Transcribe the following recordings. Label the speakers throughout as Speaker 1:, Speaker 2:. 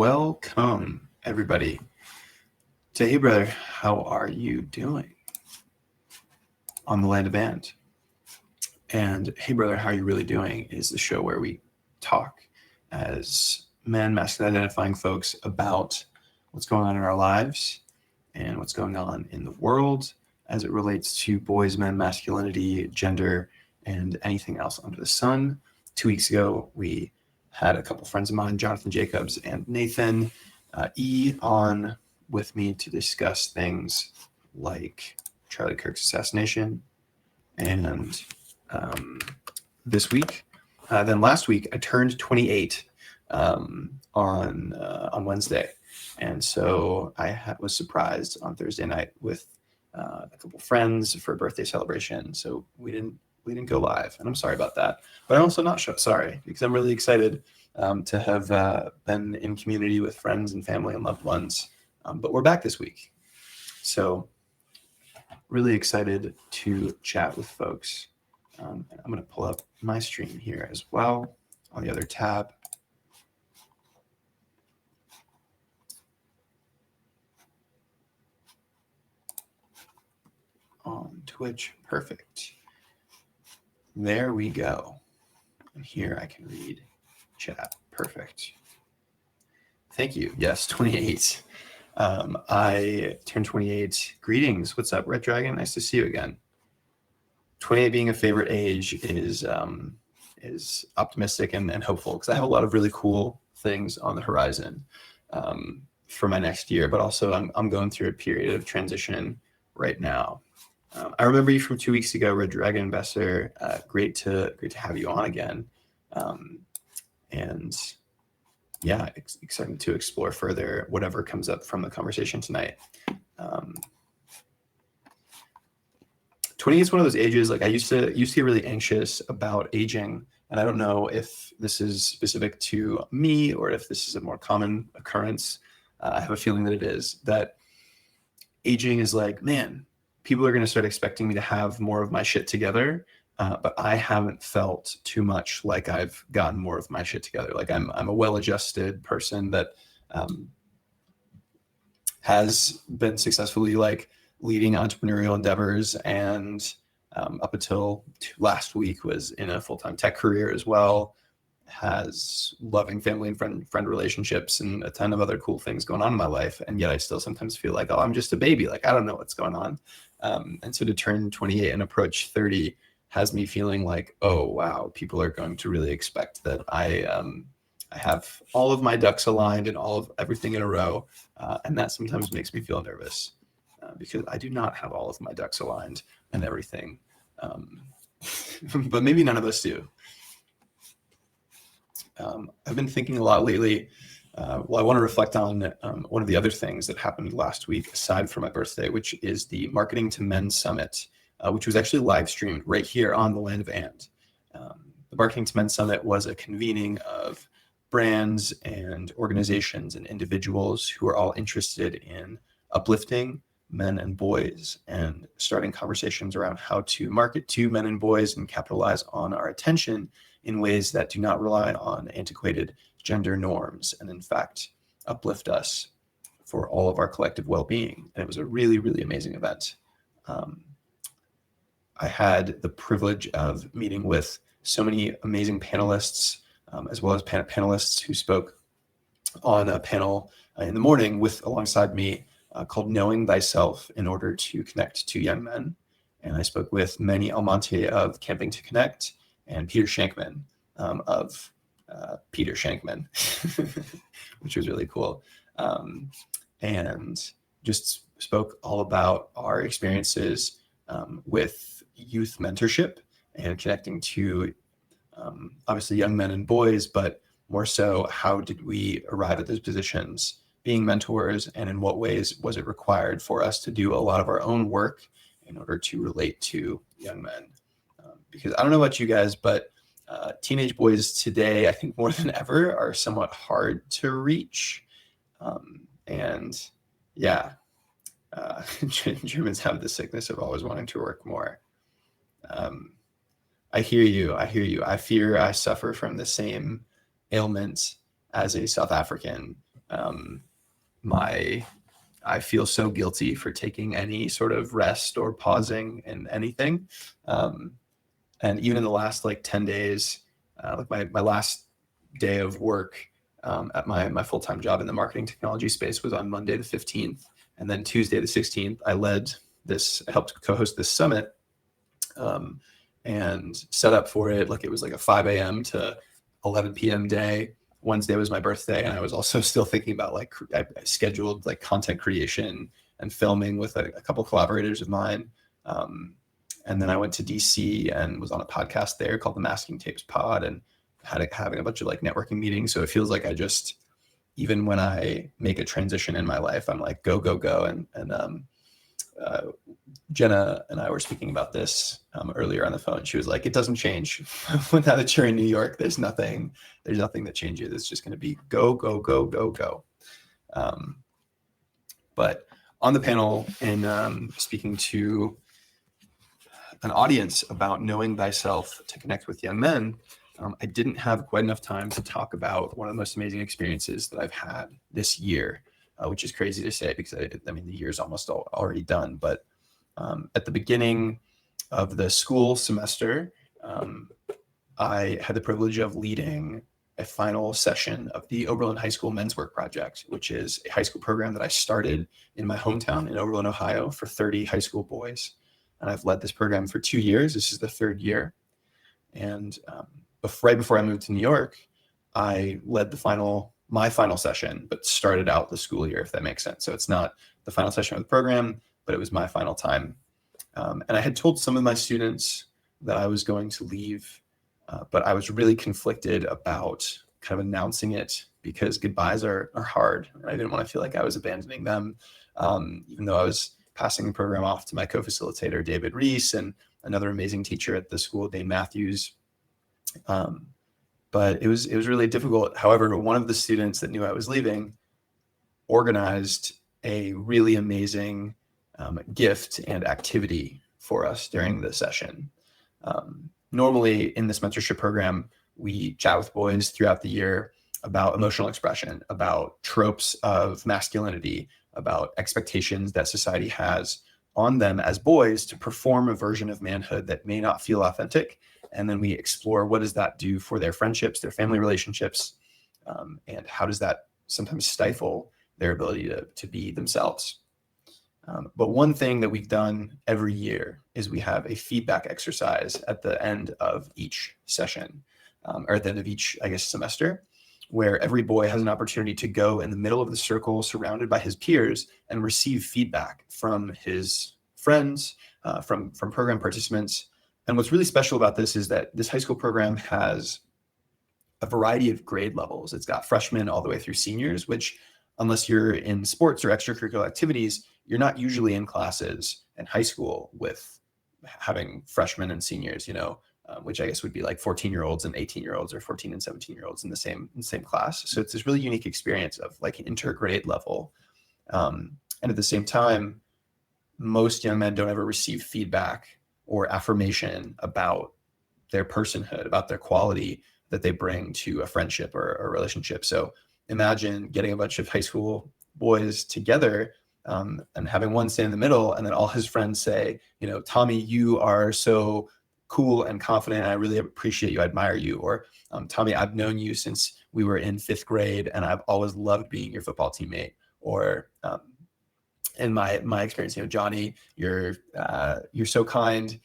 Speaker 1: Welcome, everybody, to Hey Brother, how are you doing? On the Land of Band. And Hey Brother, how are you really doing is the show where we talk as men, masculine identifying folks about what's going on in our lives and what's going on in the world as it relates to boys, men, masculinity, gender, and anything else under the sun. 2 weeks ago, we had a couple friends of mine, Jonathan Jacobs and Nathan E, on with me to discuss things like Charlie Kirk's assassination. And this week, then last week, I turned 28 on Wednesday. And so I was surprised on Thursday night with a couple friends for a birthday celebration. So we didn't go live, and I'm sorry about that. But I'm also not sorry, because I'm really excited to have been in community with friends and family and loved ones. But we're back this week. So really excited to chat with folks. I'm going to pull up my stream here as well on the other tab. On Twitch. Perfect. There we go. And here I can read chat. Perfect. Thank you. Yes, 28. I turned 28. Greetings. What's up, Red Dragon? Nice to see you again. 28 being a favorite age is optimistic and hopeful, because I have a lot of really cool things on the horizon for my next year, but also I'm going through a period of transition right now. I remember you from 2 weeks ago, Red Dragon Ambassador. Great to have you on again. And yeah, excited to explore further whatever comes up from the conversation tonight. 20 is one of those ages, like I used to get really anxious about aging. And I don't know if this is specific to me or if this is a more common occurrence. I have a feeling that it is, that aging is like, man, people are going to start expecting me to have more of my shit together. But I haven't felt too much like I've gotten more of my shit together. Like I'm a well-adjusted person that has been successfully like leading entrepreneurial endeavors, and up until last week was in a full-time tech career as well. Has loving family and friend relationships and a ton of other cool things going on in my life, and yet I still sometimes feel like, oh, I'm just a baby. Like I don't know what's going on. And so to turn 28 and approach 30 has me feeling like, oh wow, people are going to really expect that I have all of my ducks aligned and all of everything in a row, and that sometimes makes me feel nervous because I do not have all of my ducks aligned and everything, but maybe none of us do. I've been thinking a lot lately. Well, I want to reflect on one of the other things that happened last week, aside from my birthday, which is the Marketing to Men Summit, which was actually live streamed right here on the Land of And. The Marketing to Men Summit was a convening of brands and organizations and individuals who are all interested in uplifting men and boys and starting conversations around how to market to men and boys and capitalize on our attention in ways that do not rely on antiquated gender norms and in fact uplift us for all of our collective well-being. And it was a really, really amazing event. I had the privilege of meeting with so many amazing panelists, as well as panelists who spoke on a panel in the morning alongside me called Knowing Thyself in Order to Connect to Young Men. And I spoke with Manny Almonte of Camping to Connect and Peter Shankman of Peter Shankman, which was really cool. And just spoke all about our experiences with youth mentorship and connecting to obviously young men and boys, but more so, how did we arrive at those positions being mentors, and in what ways was it required for us to do a lot of our own work in order to relate to young men? Because I don't know about you guys, but teenage boys today, I think more than ever, are somewhat hard to reach. And yeah, Germans have the sickness of always wanting to work more. I hear you. I fear I suffer from the same ailment as a South African I feel so guilty for taking any sort of rest or pausing in anything. And even in the last like 10 days, like my last day of work at my full-time job in the marketing technology space was on Monday the 15th. And then Tuesday the 16th, I helped co-host this summit and set up for it. Like it was like a 5 a.m. to 11 p.m. day. Wednesday was my birthday. And I was also still thinking about like, I scheduled like content creation and filming with a couple collaborators of mine. And then I went to DC and was on a podcast there called the Masking Tapes Pod, and having a bunch of like networking meetings. So it feels like even when I make a transition in my life, I'm like, go, go, go. And Jenna and I were speaking about this earlier on the phone. She was like, it doesn't change. Now that you're in New York, there's nothing that changes. It's just going to be go, go, go, go, go. But on the panel and speaking to an audience about knowing thyself to connect with young men, I didn't have quite enough time to talk about one of the most amazing experiences that I've had this year, which is crazy to say because I mean, the year's almost already done. But at the beginning of the school semester, I had the privilege of leading a final session of the Oberlin High School Men's Work Project, which is a high school program that I started in my hometown in Oberlin, Ohio, for 30 high school boys. And I've led this program for 2 years. This is the third year. And right before I moved to New York, I led my final session, but started out the school year, if that makes sense. So it's not the final session of the program, but it was my final time. And I had told some of my students that I was going to leave, but I was really conflicted about kind of announcing it because goodbyes are hard. I didn't want to feel like I was abandoning them, even though I was passing the program off to my co-facilitator, David Reese, and another amazing teacher at the school, Dane Matthews. But it was really difficult. However, one of the students that knew I was leaving organized a really amazing gift and activity for us during the session. Normally in this mentorship program, we chat with boys throughout the year about emotional expression, about tropes of masculinity, about expectations that society has on them as boys to perform a version of manhood that may not feel authentic. And then we explore what does that do for their friendships, their family relationships, and how does that sometimes stifle their ability to be themselves. But one thing that we've done every year is we have a feedback exercise at the end of each session, or at the end of each, semester, where every boy has an opportunity to go in the middle of the circle surrounded by his peers and receive feedback from his friends, from program participants. And what's really special about this is that this high school program has a variety of grade levels. It's got freshmen all the way through seniors, which unless you're in sports or extracurricular activities, you're not usually in classes in high school with having freshmen and seniors, which I guess would be like 14-year-olds and 18-year-olds or 14 and 17-year-olds in the same class. So it's this really unique experience of like an intergrade level. And at the same time, most young men don't ever receive feedback or affirmation about their personhood, about their quality that they bring to a friendship or a relationship. So imagine getting a bunch of high school boys together and having one stand in the middle, and then all his friends say, Tommy, you are so cool and confident, and I really appreciate you, I admire you. Or Tommy, I've known you since we were in 5th grade, and I've always loved being your football teammate. Or in my experience, Johnny, you're so kind.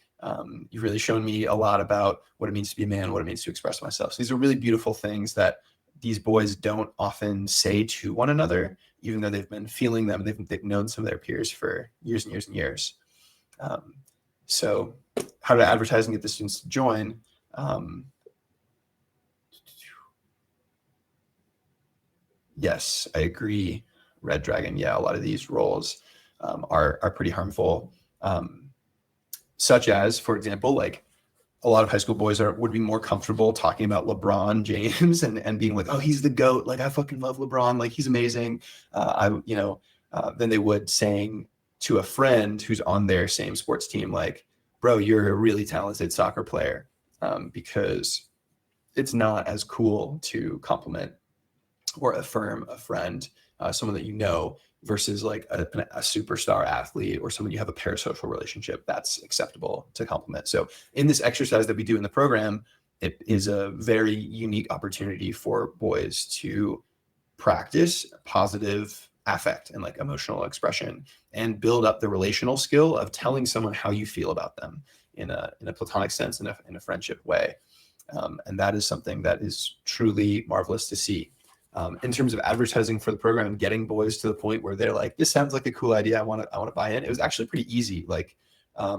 Speaker 1: You've really shown me a lot about what it means to be a man, what it means to express myself. So these are really beautiful things that these boys don't often say to one another, even though they've been feeling them. They've known some of their peers for years and years and years. So how to advertise and get the students to join? Yes, I agree. Red Dragon. Yeah, a lot of these roles are pretty harmful. Such as, for example, like a lot of high school boys would be more comfortable talking about LeBron James and being like, oh, he's the GOAT. Like, I fucking love LeBron. Like, he's amazing. Than they would saying to a friend who's on their same sports team, like, bro, you're a really talented soccer player, because it's not as cool to compliment or affirm a friend, someone that you know, versus like a superstar athlete or someone you have a parasocial relationship. That's acceptable to compliment. So in this exercise that we do in the program, it is a very unique opportunity for boys to practice positive affect and like emotional expression and build up the relational skill of telling someone how you feel about them in a platonic sense, in a friendship way. And that is something that is truly marvelous to see. In terms of advertising for the program and getting boys to the point where they're like, this sounds like a cool idea, I want to buy in. It was actually pretty easy. Like I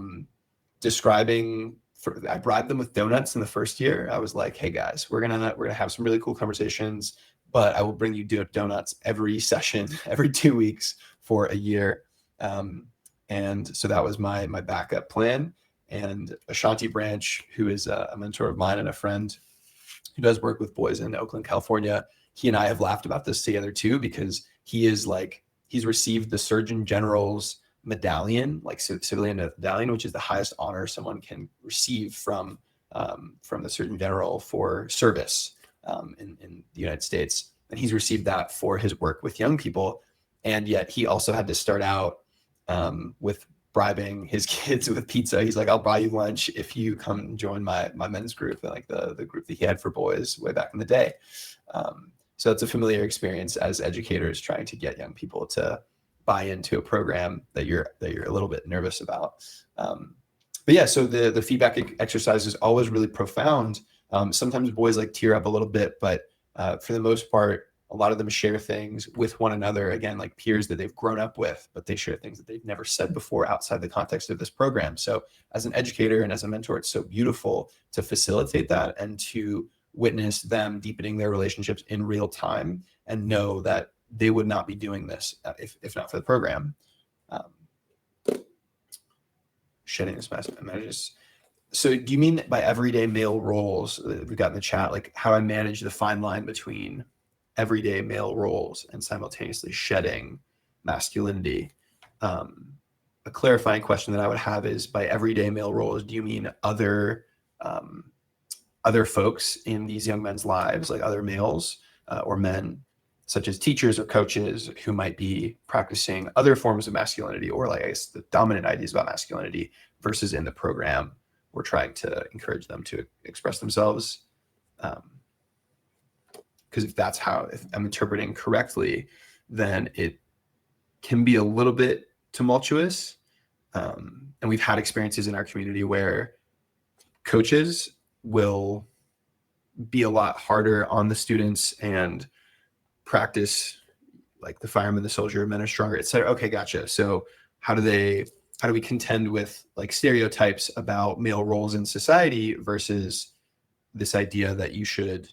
Speaker 1: bribed them with donuts in the first year. I was like, hey guys, we're gonna have some really cool conversations, but I will bring you donuts every session, every 2 weeks for a year. And so that was my backup plan. And Ashanti Branch, who is a mentor of mine and a friend who does work with boys in Oakland, California, he and I have laughed about this together too, because he's received the Surgeon General's medallion, like civilian medallion, which is the highest honor someone can receive from the Surgeon General for service in the United States. And he's received that for his work with young people. And yet he also had to start out with bribing his kids with pizza. He's like, I'll buy you lunch if you come join my men's group, like the group that he had for boys way back in the day. So it's a familiar experience as educators trying to get young people to buy into a program that you're a little bit nervous about. But yeah, so the feedback exercise is always really profound. Sometimes boys like tear up a little bit, but for the most part, a lot of them share things with one another, again, like peers that they've grown up with, but they share things that they've never said before outside the context of this program. So as an educator and as a mentor, it's so beautiful to facilitate that and to witness them deepening their relationships in real time and know that they would not be doing this if not for the program. Shedding this messages. So do you mean by everyday male roles we've got in the chat, like how I manage the fine line between everyday male roles and simultaneously shedding masculinity? A clarifying question that I would have is, by everyday male roles, do you mean other folks in these young men's lives, like other males or men, such as teachers or coaches who might be practicing other forms of masculinity, or like I guess the dominant ideas about masculinity, versus in the program we're trying to encourage them to express themselves? Because if I'm interpreting correctly, then it can be a little bit tumultuous. And we've had experiences in our community where coaches will be a lot harder on the students and practice like the fireman, the soldier, men are stronger, etc. Okay, gotcha. So how do we contend with like stereotypes about male roles in society versus this idea that you should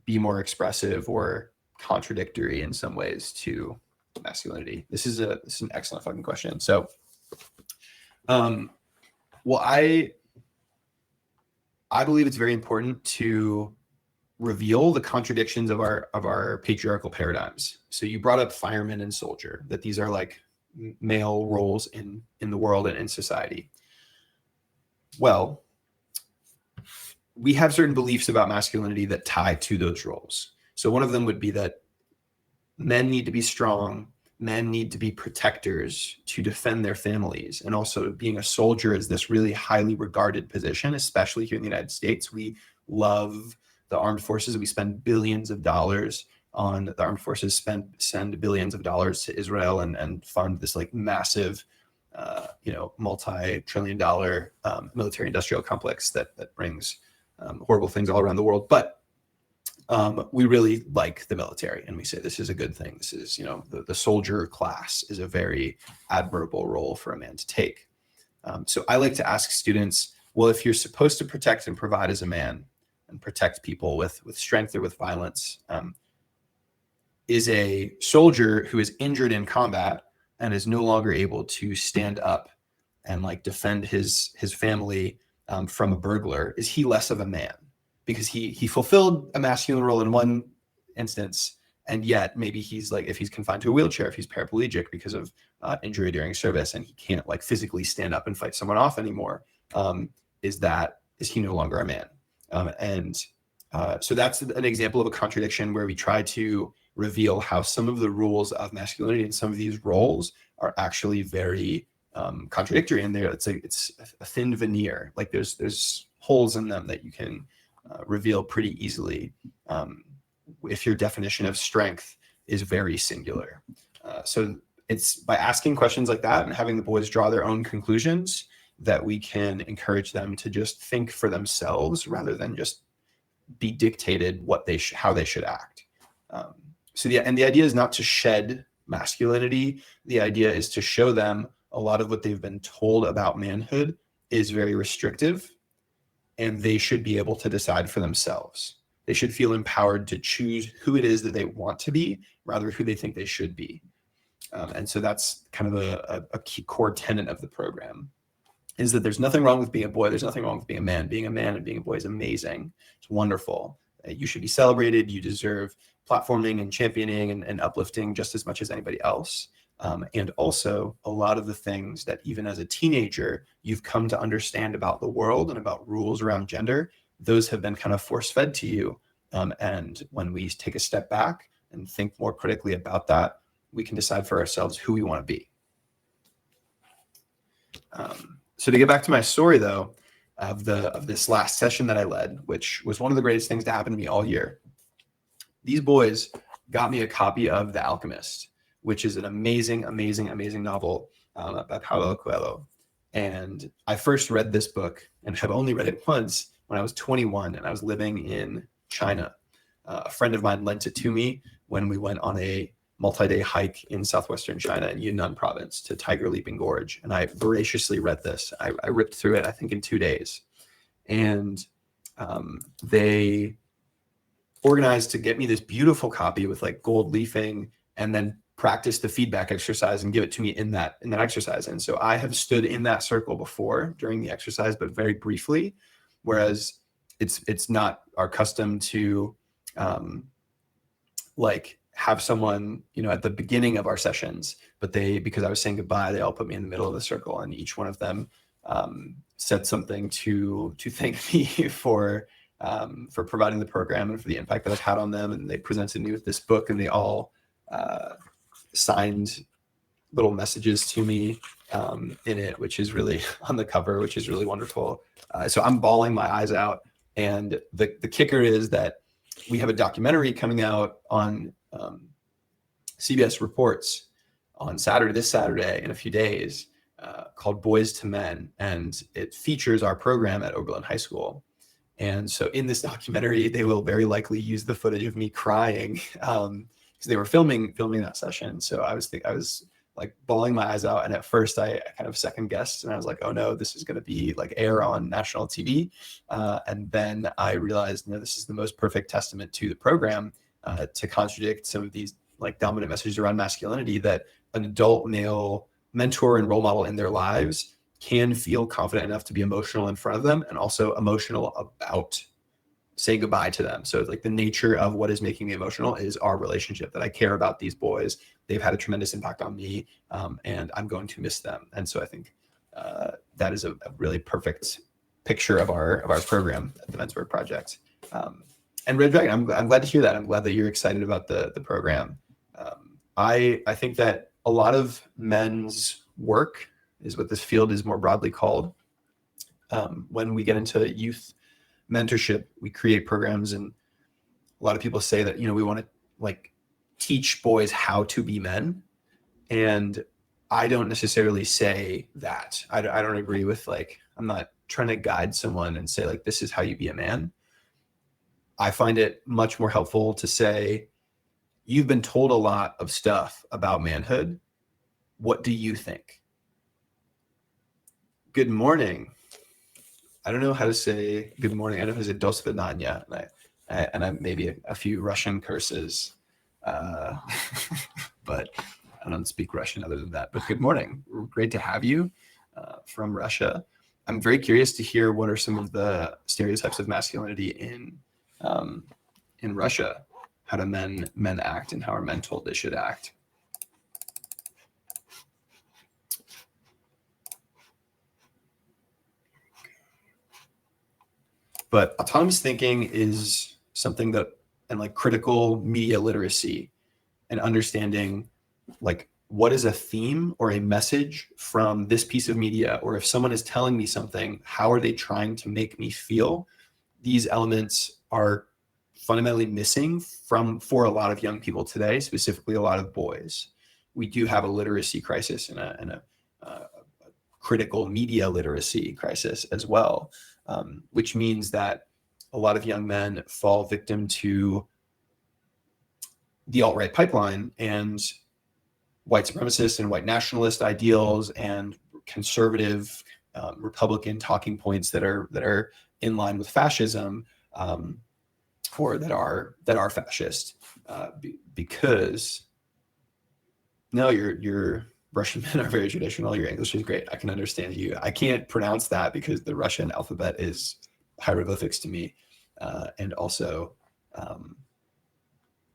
Speaker 1: be more expressive or contradictory in some ways to masculinity? This is an excellent fucking question. So, well, I believe it's very important to reveal the contradictions of our patriarchal paradigms. So you brought up fireman and soldier, that these are like male roles in the world and in society. Well, we have certain beliefs about masculinity that tie to those roles. So one of them would be that men need to be strong, men need to be protectors to defend their families. And also being a soldier is this really highly regarded position, especially here in the United States. We love the armed forces. We spend billions of dollars on the armed forces, send billions of dollars to Israel and fund this like massive, multi-trillion-dollar military industrial complex that brings horrible things all around the world. But we really like the military, and we say this is a good thing. This is, the soldier class is a very admirable role for a man to take. So I like to ask students, well, if you're supposed to protect and provide as a man and protect people with strength or with violence, is a soldier who is injured in combat and is no longer able to stand up and like defend his family from a burglar, is he less of a man? Because he fulfilled a masculine role in one instance, and yet maybe he's like, if he's confined to a wheelchair, if he's paraplegic because of injury during service, and he can't like physically stand up and fight someone off anymore, is he no longer a man? So that's an example of a contradiction where we try to reveal how some of the rules of masculinity and some of these roles are actually very contradictory in there. It's a thin veneer. Like there's holes in them that you can reveal pretty easily if your definition of strength is very singular. So it's by asking questions like that and having the boys draw their own conclusions that we can encourage them to just think for themselves rather than just be dictated how they should act. So the idea is not to shed masculinity. The idea is to show them a lot of what they've been told about manhood is very restrictive, and they should be able to decide for themselves. They should feel empowered to choose who it is that they want to be rather than who they think they should be. And so that's kind of a key core tenet of the program, is that there's nothing wrong with being a boy. There's nothing wrong with being a man. Being a man and being a boy is amazing. It's wonderful. You should be celebrated. You deserve platforming and championing and uplifting just as much as anybody else. And also a lot of the things that even as a teenager, you've come to understand about the world and about rules around gender, those have been kind of force-fed to you. And when we take a step back and think more critically about that, we can decide for ourselves who we want to be. So to get back to my story, though, of this last session that I led, which was one of the greatest things to happen to me all year, these boys got me a copy of The Alchemist, which is an amazing, amazing, amazing novel by Paulo Coelho. And I first read this book and have only read it once when I was 21 and I was living in China. A friend of mine lent it to me when we went on a multi-day hike in southwestern China in Yunnan province to Tiger Leaping Gorge. And I voraciously read this. I ripped through it, I think, in 2 days. And they organized to get me this beautiful copy with like gold leafing and then practice the feedback exercise and give it to me in that exercise. And so I have stood in that circle before during the exercise, but very briefly, whereas it's not our custom to like have someone, at the beginning of our sessions, but because I was saying goodbye, they all put me in the middle of the circle, and each one of them said something to thank me for providing the program and for the impact that I've had on them. And they presented me with this book, and they all signed little messages to me in it, which is really on the cover, which is really wonderful. So I'm bawling my eyes out. And the kicker is that we have a documentary coming out on CBS Reports on this Saturday in a few days, called Boys to Men. And it features our program at Oberlin High School. And so in this documentary, they will very likely use the footage of me crying because they were filming that session. So I was like bawling my eyes out. And at first I kind of second guessed, and I was like, oh no, this is going to be like air on national TV. And then I realized, this is the most perfect testament to the program to contradict some of these like dominant messages around masculinity, that an adult male mentor and role model in their lives can feel confident enough to be emotional in front of them and also emotional about saying goodbye to them. So it's like the nature of what is making me emotional is our relationship, that I care about these boys. They've had a tremendous impact on me, and I'm going to miss them. And so I think that is a really perfect picture of our program at the Mentorship Project. And Red Dragon, I'm glad to hear that. I'm glad that you're excited about the program. I think that a lot of men's work is what this field is more broadly called. When we get into youth mentorship, we create programs, and a lot of people say that, we want to like teach boys how to be men. And I don't necessarily say that. I don't agree with I'm not trying to guide someone and say this is how you be a man. I find it much more helpful to say, you've been told a lot of stuff about manhood. What do you think? Good morning. I don't know how to say good morning. I know there's a do svidaniya, and I maybe a few Russian curses, but I don't speak Russian other than that. But good morning. Great to have you from Russia. I'm very curious to hear what are some of the stereotypes of masculinity in Russia. How do men act, and how are men told they should act? But autonomous thinking is something that, and critical media literacy and understanding like what is a theme or a message from this piece of media, or if someone is telling me something, how are they trying to make me feel? These elements are fundamentally missing for a lot of young people today, specifically a lot of boys. We do have a literacy crisis and a critical media literacy crisis as well, which means that a lot of young men fall victim to the alt-right pipeline and white supremacist and white nationalist ideals and conservative Republican talking points that are in line with fascism, or that are fascist, because no, your Russian men are very traditional. Your English is great. I can understand you. I can't pronounce that because the Russian alphabet is hieroglyphics to me, and also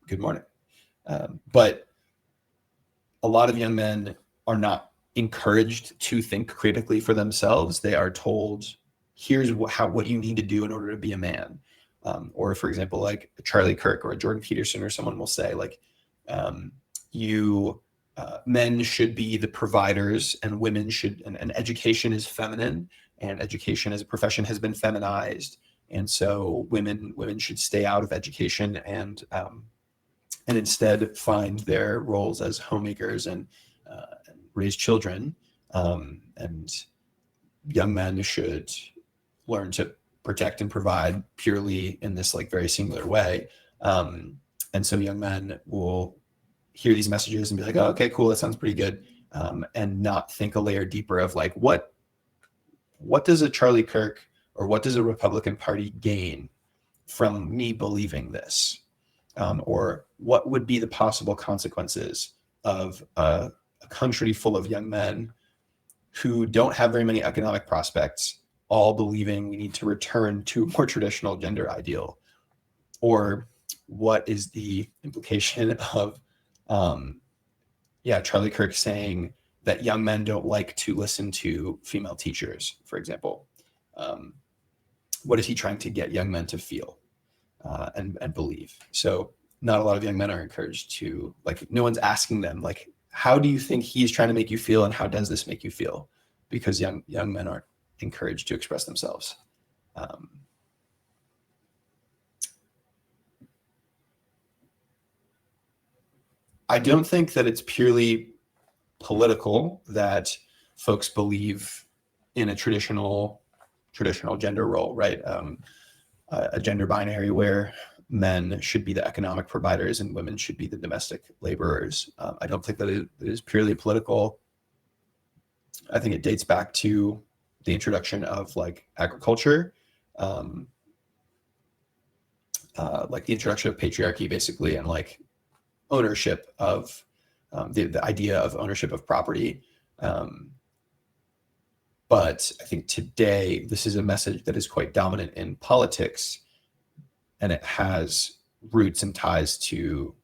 Speaker 1: good morning. But a lot of young men are not encouraged to think critically for themselves. They are told, here's what you need to do in order to be a man. Or for example, like Charlie Kirk or Jordan Peterson or someone will say like, men should be the providers and women should, and education is feminine, and education as a profession has been feminized. And so women should stay out of education and instead find their roles as homemakers and raise children. And young men should learn to protect and provide purely in this like very singular way. And so young men will hear these messages and be like, oh, okay, cool, that sounds pretty good. And not think a layer deeper of like, what does a Charlie Kirk or what does a Republican Party gain from me believing this? Or what would be the possible consequences of a country full of young men who don't have very many economic prospects, all believing we need to return to a more traditional gender ideal? Or what is the implication of, Charlie Kirk saying that young men don't like to listen to female teachers, for example? What is he trying to get young men to feel and believe? So not a lot of young men are encouraged to, like, no one's asking them, like, how do you think he's trying to make you feel and how does this make you feel? Because young men aren't encouraged to express themselves. I don't think that it's purely political that folks believe in a traditional gender role, right? A gender binary where men should be the economic providers and women should be the domestic laborers. I don't think that it is purely political. I think it dates back to the introduction of like agriculture, like the introduction of patriarchy, basically, and like ownership of the idea of ownership of property. But I think today this is a message that is quite dominant in politics, and it has roots and ties to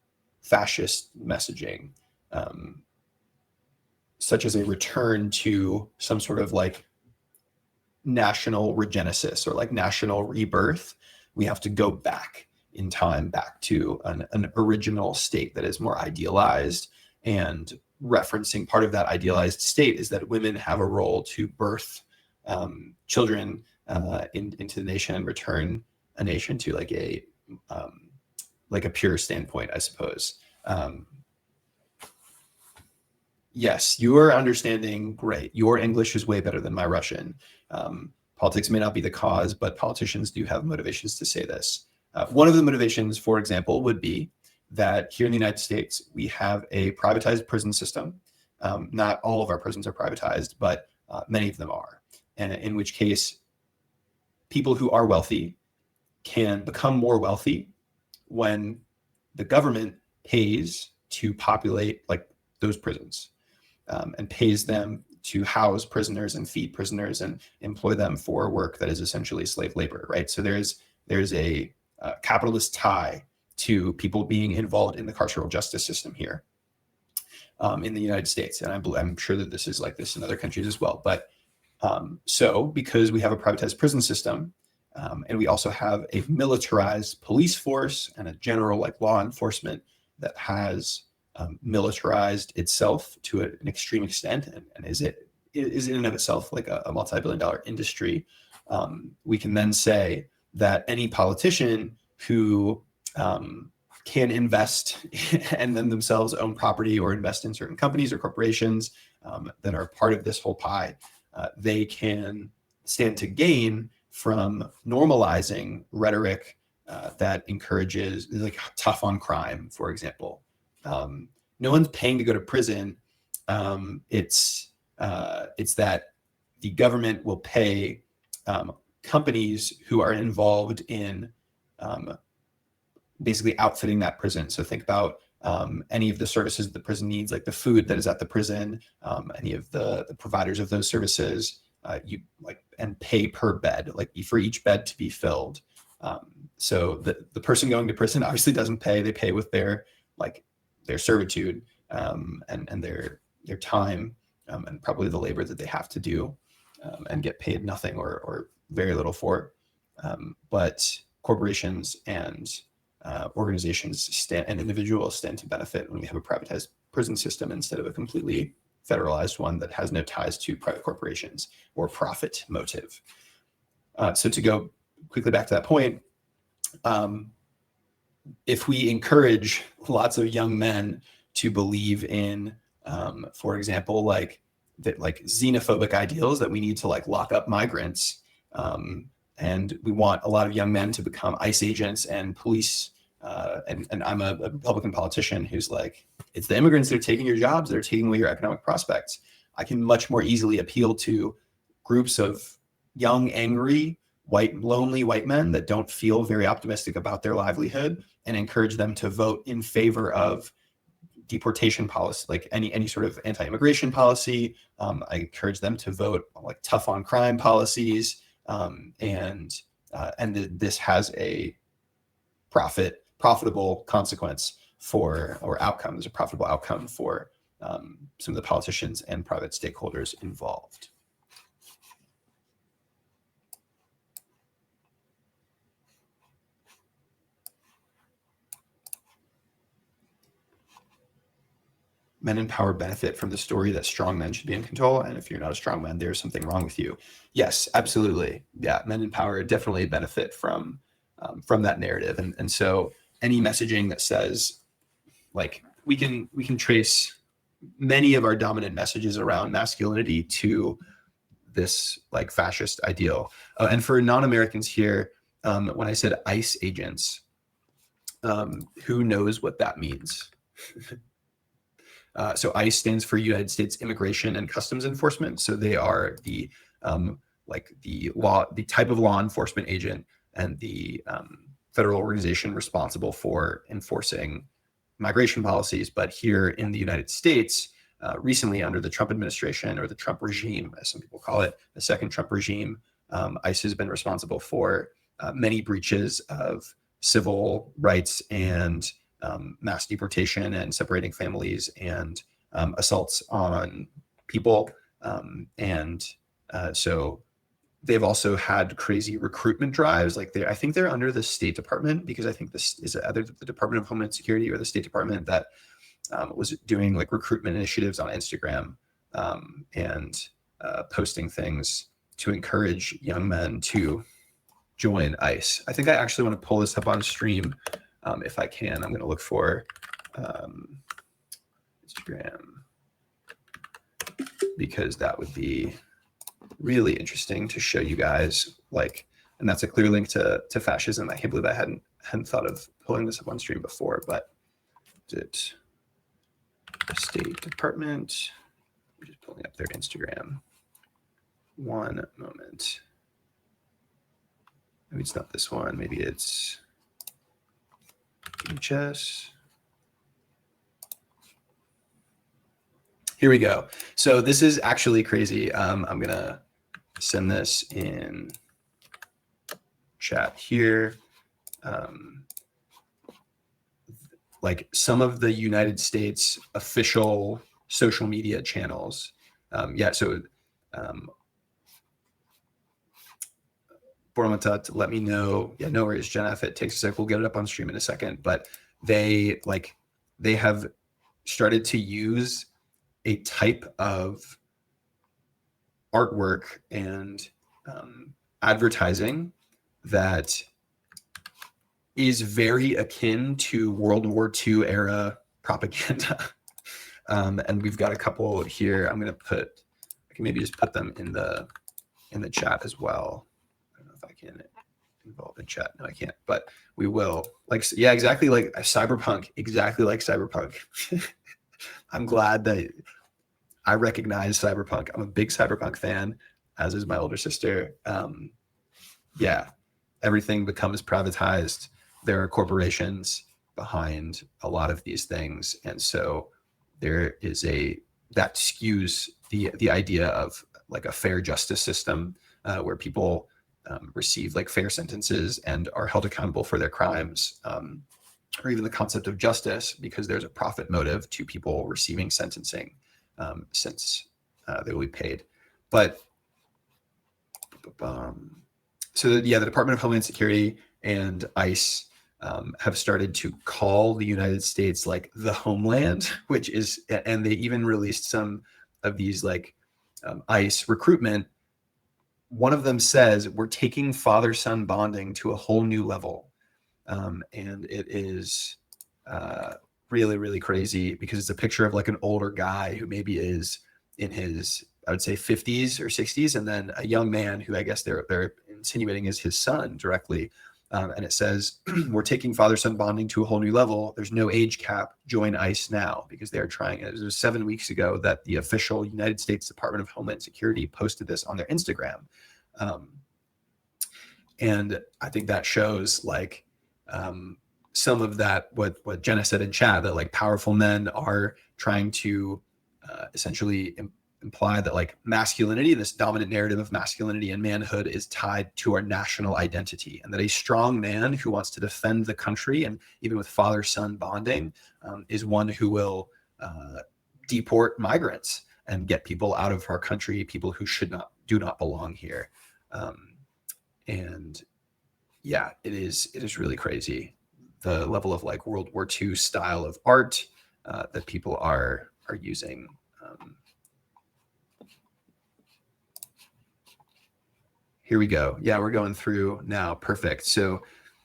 Speaker 1: fascist messaging, such as a return to some sort of like national regenesis or like national rebirth. We have to go back in time, back to an original state that is more idealized, and referencing part of that idealized state is that women have a role to birth children into the nation and return a nation to like a pure standpoint, I suppose. Yes, your understanding, great. Your English is way better than my Russian. Politics may not be the cause, but politicians do have motivations to say this. One of the motivations, for example, would be that here in the United States, we have a privatized prison system. Not all of our prisons are privatized, but many of them are. And in which case, people who are wealthy can become more wealthy when the government pays to populate like those prisons, and pays them to house prisoners and feed prisoners and employ them for work that is essentially slave labor, right? So there's a capitalist tie to people being involved in the carceral justice system here in the United States. And I'm sure that this is like this in other countries as well. But so because we have a privatized prison system, and we also have a militarized police force and a general like law enforcement that has militarized itself to an extreme extent, and is in and of itself like a multi-billion-dollar industry, we can then say that any politician who can invest and then themselves own property or invest in certain companies or corporations that are part of this whole pie, they can stand to gain from normalizing rhetoric that encourages, like, tough on crime, for example. No one's paying to go to prison. It's that the government will pay companies who are involved in basically outfitting that prison. So think about any of the services the prison needs, like the food that is at the prison, any of the providers of those services, and pay per bed, like for each bed to be filled. So the person going to prison obviously doesn't pay; they pay with their servitude and their time and probably the labor that they have to do and get paid nothing or very little for. But corporations and organizations and individuals stand to benefit when we have a privatized prison system instead of a completely federalized one that has no ties to private corporations or profit motive. So to go quickly back to that point, if we encourage lots of young men to believe in, for example, like xenophobic ideals that we need to lock up migrants, and we want a lot of young men to become ICE agents and police. And I'm a Republican politician who's like, it's the immigrants that are taking your jobs, that are taking away your economic prospects. I can much more easily appeal to groups of young, angry, lonely white men that don't feel very optimistic about their livelihood and encourage them to vote in favor of deportation policy, like any sort of anti-immigration policy. I encourage them to vote like tough on crime policies. And this has a profitable consequence or outcome. There's a profitable outcome for some of the politicians and private stakeholders involved. Men in power benefit from the story that strong men should be in control, and if you're not a strong man, there's something wrong with you. Yes, absolutely. Yeah, men in power definitely benefit from that narrative, and so any messaging that says, like, we can trace many of our dominant messages around masculinity to this like fascist ideal. And for non-Americans here, when I said ICE agents, who knows what that means? So ICE stands for United States Immigration and Customs Enforcement. So they are the type of law enforcement agent and the federal organization responsible for enforcing migration policies. But here in the United States, recently under the Trump administration, or the Trump regime, as some people call it, the second Trump regime, ICE has been responsible for many breaches of civil rights and mass deportation and separating families and assaults on people. So they've also had crazy recruitment drives. I think they're under the State Department, because I think this is either the Department of Homeland Security or the State Department that was doing like recruitment initiatives on Instagram and posting things to encourage young men to join ICE. I think I actually want to pull this up on stream. If I can, I'm going to look for Instagram, because that would be really interesting to show you guys. And that's a clear link to fascism. I can't believe I hadn't thought of pulling this up on stream before, but it State Department. I'm just pulling up their Instagram. One moment. Maybe it's not this one. Maybe it's HS. Here we go. So this is actually crazy. I'm going to send this in chat here. Like some of the United States official social media channels. Bormatat, let me know. Yeah, no worries, Jenna. If it takes a sec, we'll get it up on stream in a second. But they have started to use a type of artwork and advertising that is very akin to World War II era propaganda. And we've got a couple here. I can maybe just put them in the chat as well. I don't know if I can involve in chat. No, I can't, but we will. Like, yeah, exactly like cyberpunk, exactly like cyberpunk. I'm glad that I recognize cyberpunk. I'm a big cyberpunk fan, as is my older sister. Yeah, everything becomes privatized. There are corporations behind a lot of these things, and so there is that skews the idea of like a fair justice system where people receive like fair sentences and are held accountable for their crimes, or even the concept of justice, because there's a profit motive to people receiving sentencing, since they will be paid. But so the Department of Homeland Security and ICE have started to call the United States like the homeland, which is, and they even released some of these like ICE recruitment. One of them says, we're taking father-son bonding to a whole new level. And it is really, really crazy, because it's a picture of like an older guy who maybe is in his, I would say 50s or 60s, and then a young man who I guess they're insinuating is his son directly. And it says, we're taking father-son bonding to a whole new level. There's no age cap. Join ICE now, because they're trying it. It was 7 weeks ago that the official United States Department of Homeland Security posted this on their Instagram. And I think that shows like some of that, what Jenna said in chat, that like powerful men are trying to essentially imply that like masculinity, this dominant narrative of masculinity and manhood, is tied to our national identity, and that a strong man who wants to defend the country, and even with father-son bonding, is one who will deport migrants and get people out of our country, people who do not belong here. And yeah, it is really crazy, the level of like World War II style of art that people are using. Here we go. Yeah, we're going through now. Perfect. So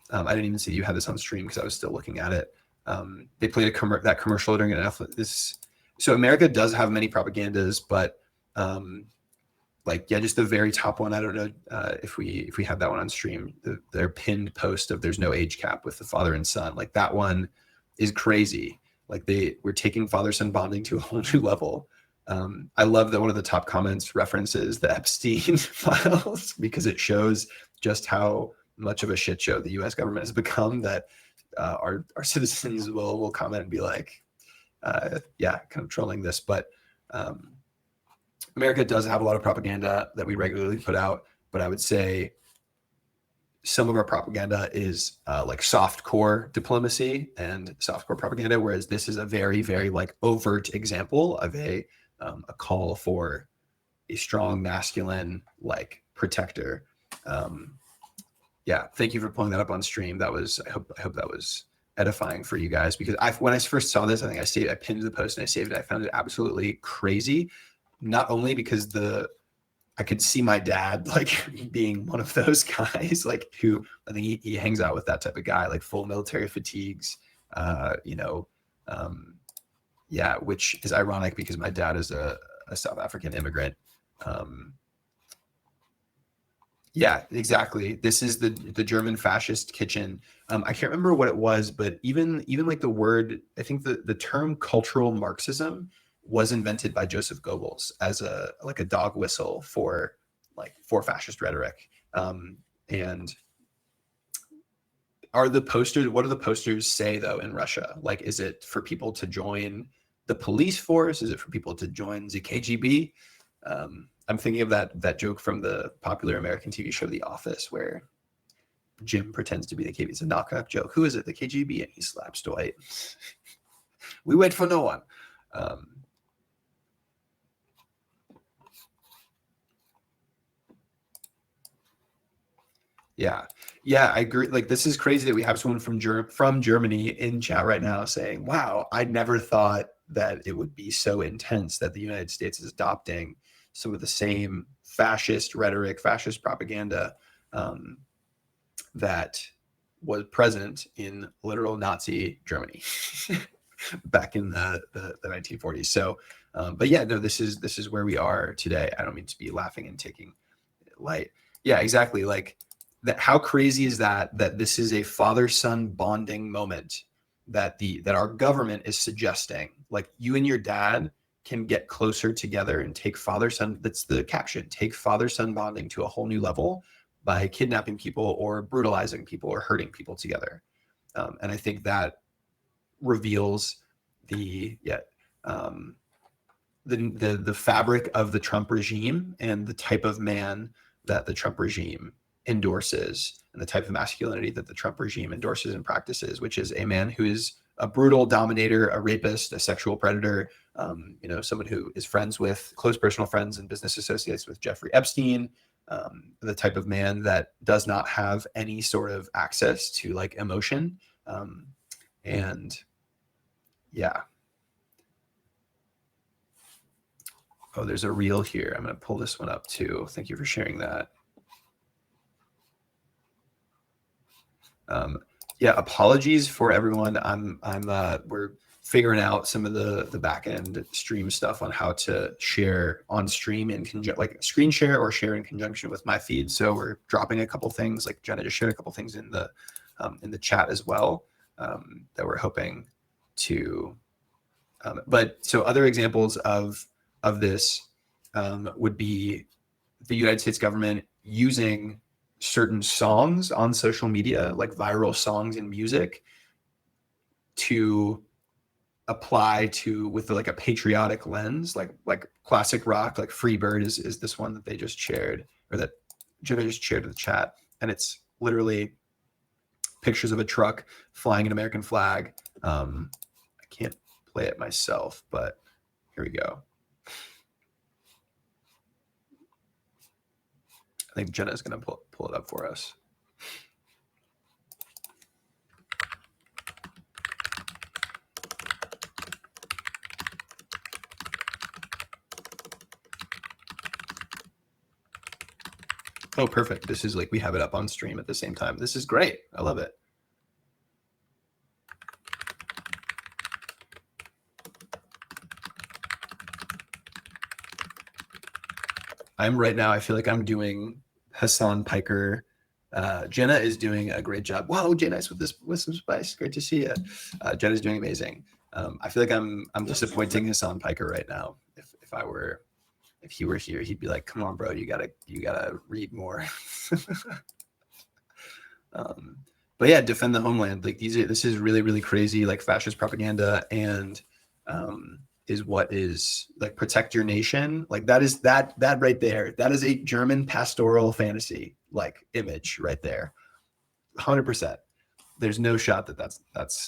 Speaker 1: I didn't even see you had this on stream because I was still looking at it. They played that commercial during this. So America does have many propagandas, but like, yeah, just the very top one. I don't know if we have that one on stream. Their pinned post of "There's no age cap" with the father and son. Like, that one is crazy. Like, we're taking father-son bonding to a whole new level. I love that one of the top comments references the Epstein files, because it shows just how much of a shit show the U.S. government has become, that our citizens will comment and be like, yeah, kind of trolling this. But America does have a lot of propaganda that we regularly put out, but I would say some of our propaganda is like soft core diplomacy and soft core propaganda, whereas this is a very, very like overt example of a call for a strong masculine like protector. Yeah, thank you for pulling that up on stream. That was, I hope that was edifying for you guys, because when I first saw this, I think I pinned the post and I saved it. I found it absolutely crazy. Not only because I could see my dad like being one of those guys, like, who I think he hangs out with that type of guy, like full military fatigues, yeah, which is ironic because my dad is a South African immigrant. Yeah, exactly. This is the German fascist kitchen. I can't remember what it was, but even like the word, I think the term cultural Marxism was invented by Joseph Goebbels as a dog whistle for fascist rhetoric. And what do the posters say though in Russia? Like, is it for people to join the police force? Is it for people to join the KGB? I'm thinking of that joke from the popular American TV show The Office, where Jim pretends to be the KGB. It's a knockoff joke. Who is it? The KGB? And he slaps Dwight. We wait for no one. Yeah. Yeah, I agree. Like, this is crazy that we have someone from Germany in chat right now saying, "Wow, I never thought that it would be so intense that the United States is adopting some of the same fascist rhetoric, fascist propaganda um, that was present in literal Nazi Germany back in the 1940s." So, but yeah, no, this is where we are today. I don't mean to be laughing and taking light. Yeah, exactly. Like that. How crazy is that? That this is a father-son bonding moment that our government is suggesting. Like, you and your dad can get closer together and take father-son. That's the caption. Take father-son bonding to a whole new level by kidnapping people or brutalizing people or hurting people together. And I think that reveals the um, the fabric of the Trump regime and the type of man that the Trump regime endorses and the type of masculinity that the Trump regime endorses and practices, which is a man who is a brutal dominator, a rapist, a sexual predator, someone who is friends with close personal friends and business associates with Jeffrey Epstein, the type of man that does not have any sort of access to like emotion. And yeah. Oh, there's a reel here. I'm going to pull this one up too. Thank you for sharing that. Yeah, apologies for everyone. We're figuring out some of the back end stream stuff on how to share on stream in like screen share or share in conjunction with my feed. So we're dropping a couple things, like Jenna just shared a couple things in the chat as well, that we're hoping to. But so other examples of this would be the United States government using certain songs on social media, like viral songs and music, to apply to with like a patriotic lens, like classic rock, like Free Bird is this one that they just shared, or that Jenna just shared in the chat, and it's literally pictures of a truck flying an American flag. I can't play it myself, but here we go. I think Jenna is going to pull it up for us. Oh, perfect. This is like, we have it up on stream at the same time. This is great. I love it. I'm right now, I feel like I'm doing Hassan Piker. Jenna is doing a great job. Whoa, Jay, nice with some spice. Great to see you. Jenna's doing amazing. I feel like I'm disappointing Hassan Piker right now. If he were here, he'd be like, "Come on, bro, you gotta read more." But yeah, defend the homeland. Like this is really, really crazy, like fascist propaganda, and is what is like protect your nation. Like that right there. That is a German pastoral fantasy like image right there. 100%. There's no shot that that's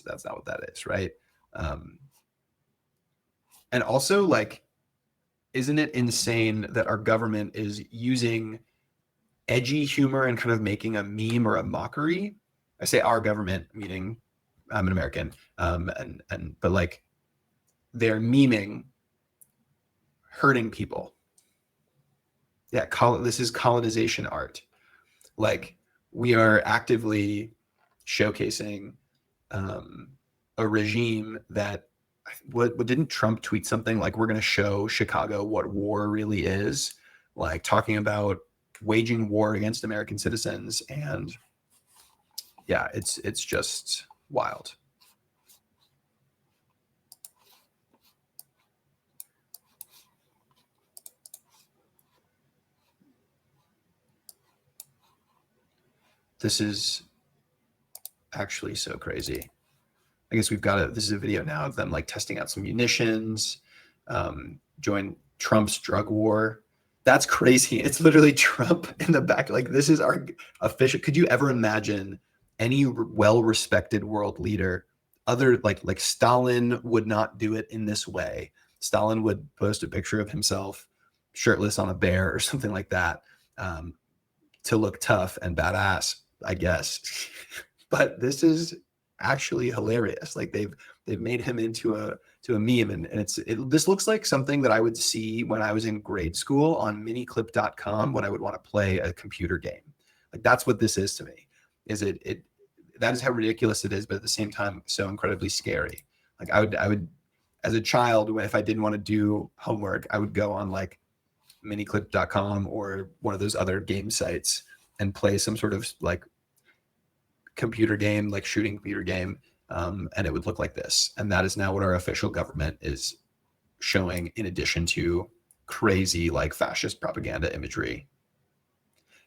Speaker 1: not what that is, right? And also, like, isn't it insane that our government is using edgy humor and kind of making a meme or a mockery? I say our government, meaning I'm an American, but like they're memeing hurting people. Yeah, this is colonization art. Like, we are actively showcasing a regime that what didn't Trump tweet something like, we're going to show Chicago what war really is, like talking about waging war against American citizens. And yeah, it's just wild. This is actually so crazy. I guess we've got this is a video now of them like testing out some munitions, join Trump's drug war. That's crazy. It's literally Trump in the back. Like, this is our official. Could you ever imagine any well-respected world leader, other like Stalin would not do it in this way. Stalin would post a picture of himself shirtless on a bear or something like that, to look tough and badass. I guess. But this is actually hilarious. Like they've made him into a meme, and this looks like something that I would see when I was in grade school on miniclip.com when I would want to play a computer game. Like that's what this is to me. Is it that is how ridiculous it is, but at the same time so incredibly scary. Like I would as a child, if I didn't want to do homework, I would go on like miniclip.com or one of those other game sites and play some sort of like computer game, like shooting computer game, and it would look like this. And that is now what our official government is showing, in addition to crazy like fascist propaganda imagery.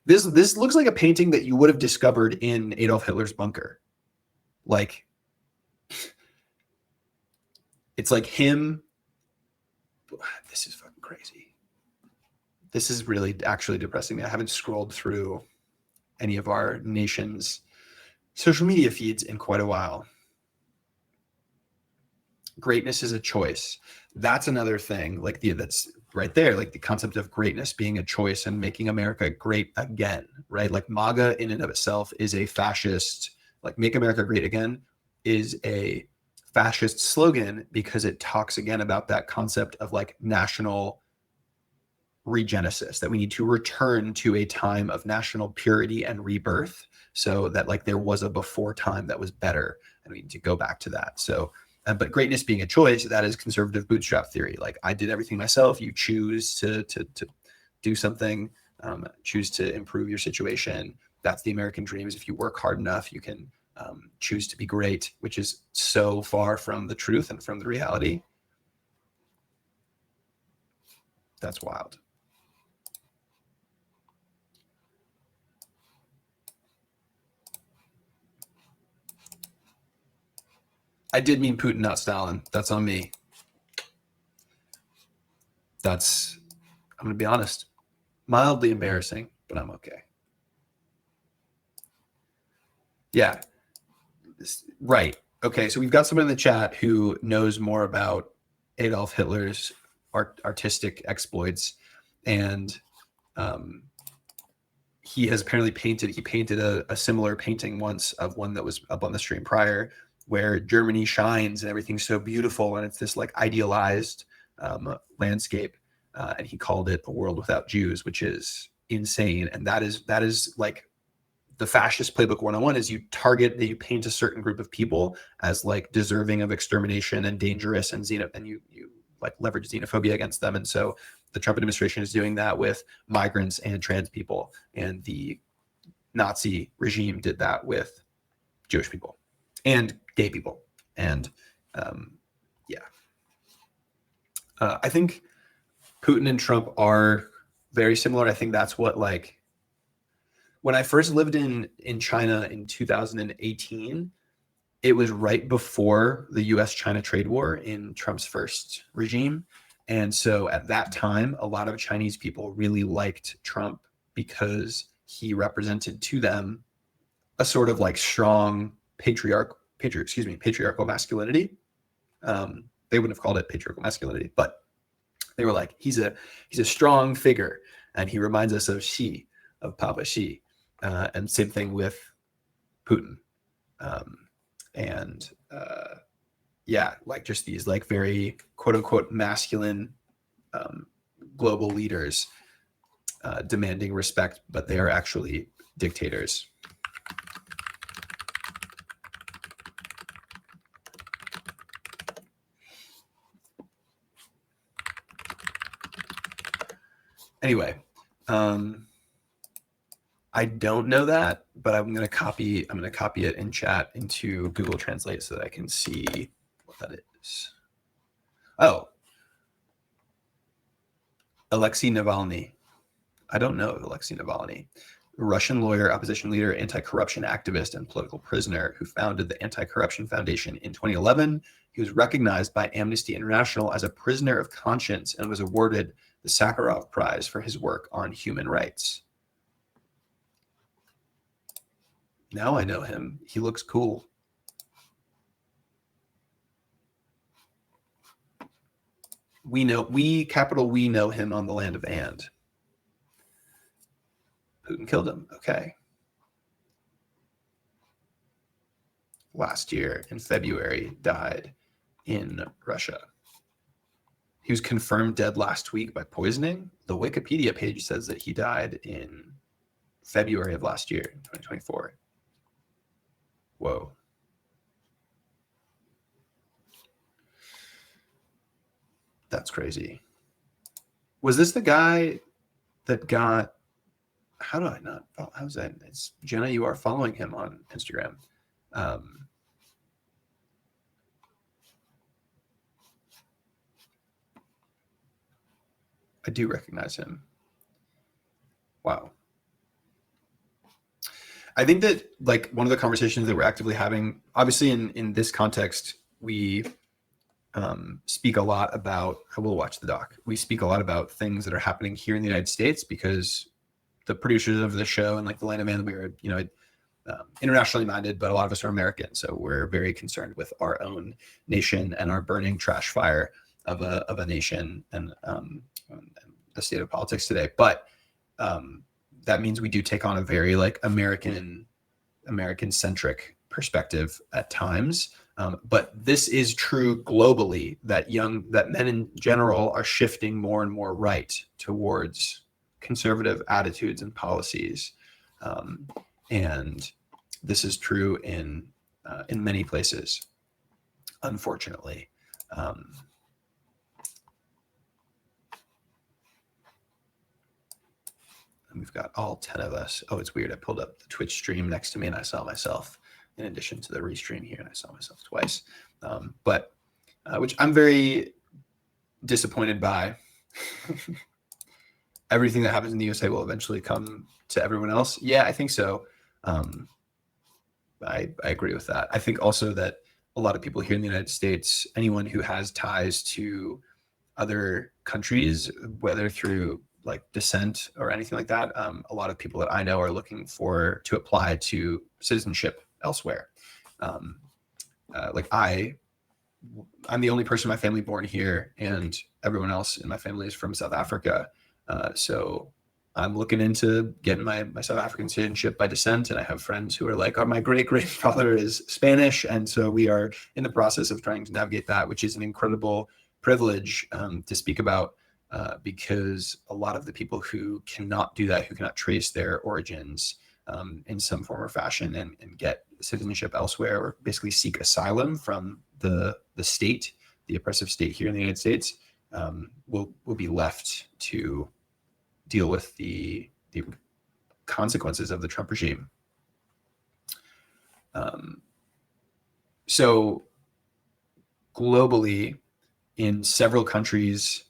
Speaker 1: This looks like a painting that you would have discovered in Adolf Hitler's bunker. Like, it's like him. This is fucking crazy. This is really actually depressing me. I haven't scrolled through any of our nation's social media feeds in quite a while. Greatness is a choice. That's another thing. Like that's right there. Like the concept of greatness being a choice and making America great again, right? Like MAGA in and of itself is a fascist, like make America great again is a fascist slogan because it talks again about that concept of like national regenesis, that we need to return to a time of national purity and rebirth, so that like there was a before time that was better, and we need to go back to that. So but greatness being a choice, that is conservative bootstrap theory. Like I did everything myself. You choose to do something, choose to improve your situation. That's the American dream. Is if you work hard enough, you can choose to be great, which is so far from the truth and from the reality. That's wild. I did mean Putin, not Stalin. That's on me. I'm going to be honest, mildly embarrassing, but I'm okay. Yeah. Right. Okay. So we've got someone in the chat who knows more about Adolf Hitler's artistic exploits. And he has apparently painted a similar painting once of one that was up on the stream prior, where Germany shines and everything's so beautiful. And it's this like idealized landscape. And he called it A World Without Jews, which is insane. And that is like the fascist playbook 101 is you paint a certain group of people as like deserving of extermination and dangerous and you like leverage xenophobia against them. And so the Trump administration is doing that with migrants and trans people. And the Nazi regime did that with Jewish people and gay people. And I think Putin and Trump are very similar. I think that's what like, when I first lived in China in 2018, it was right before the US-China trade war in Trump's first regime. And so at that time, a lot of Chinese people really liked Trump because he represented to them a sort of like strong patriarchal masculinity. They wouldn't have called it patriarchal masculinity, but they were like, he's a strong figure, and he reminds us of Xi, of Papa Xi. And same thing with Putin. Like just these like very quote unquote masculine global leaders demanding respect, but they are actually dictators. Anyway, I don't know that, but I'm going to copy it in chat into Google Translate so that I can see what that is. Oh, Alexei Navalny. I don't know Alexei Navalny, a Russian lawyer, opposition leader, anti-corruption activist, and political prisoner who founded the Anti-Corruption Foundation in 2011. He was recognized by Amnesty International as a prisoner of conscience and was awarded the Sakharov Prize for his work on human rights. Now I know him. He looks cool. We know him on the land of And. Putin killed him. Okay. last year in February died in Russia. He was confirmed dead last week by poisoning. The Wikipedia page says that he died in February of last year, 2024. Whoa. That's crazy. Was this the guy that got, how do I not, how's that? It's Jenna, you are following him on Instagram. I do recognize him. Wow. I think that like one of the conversations that we're actively having, obviously in this context, we speak a lot about, I will watch the doc. We speak a lot about things that are happening here in the United States because the producers of the show and like the Land of Man, we are, you know, internationally minded, but a lot of us are American. So we're very concerned with our own nation and our burning trash fire of a nation and the state of politics today. But that means we do take on a very like American centric perspective at times. But this is true globally, that men in general are shifting more and more right towards conservative attitudes and policies. And this is true in many places, unfortunately. And we've got all 10 of us. Oh, it's weird. I pulled up the Twitch stream next to me and I saw myself in addition to the restream here, and I saw myself twice. Which I'm very disappointed by. Everything that happens in the USA will eventually come to everyone else. Yeah, I think so. I agree with that. I think also that a lot of people here in the United States, anyone who has ties to other countries, whether through like descent or anything like that, a lot of people that I know are looking to apply to citizenship elsewhere. Like I'm the only person in my family born here, and everyone else in my family is from South Africa. So I'm looking into getting my South African citizenship by descent, and I have friends who are like, oh, my great-grandfather is Spanish, and so we are in the process of trying to navigate that, which is an incredible privilege to speak about, because a lot of the people who cannot do that, who cannot trace their origins in some form or fashion and get citizenship elsewhere, or basically seek asylum from the state, the oppressive state here in the United States, will be left to deal with the consequences of the Trump regime. So globally, in several countries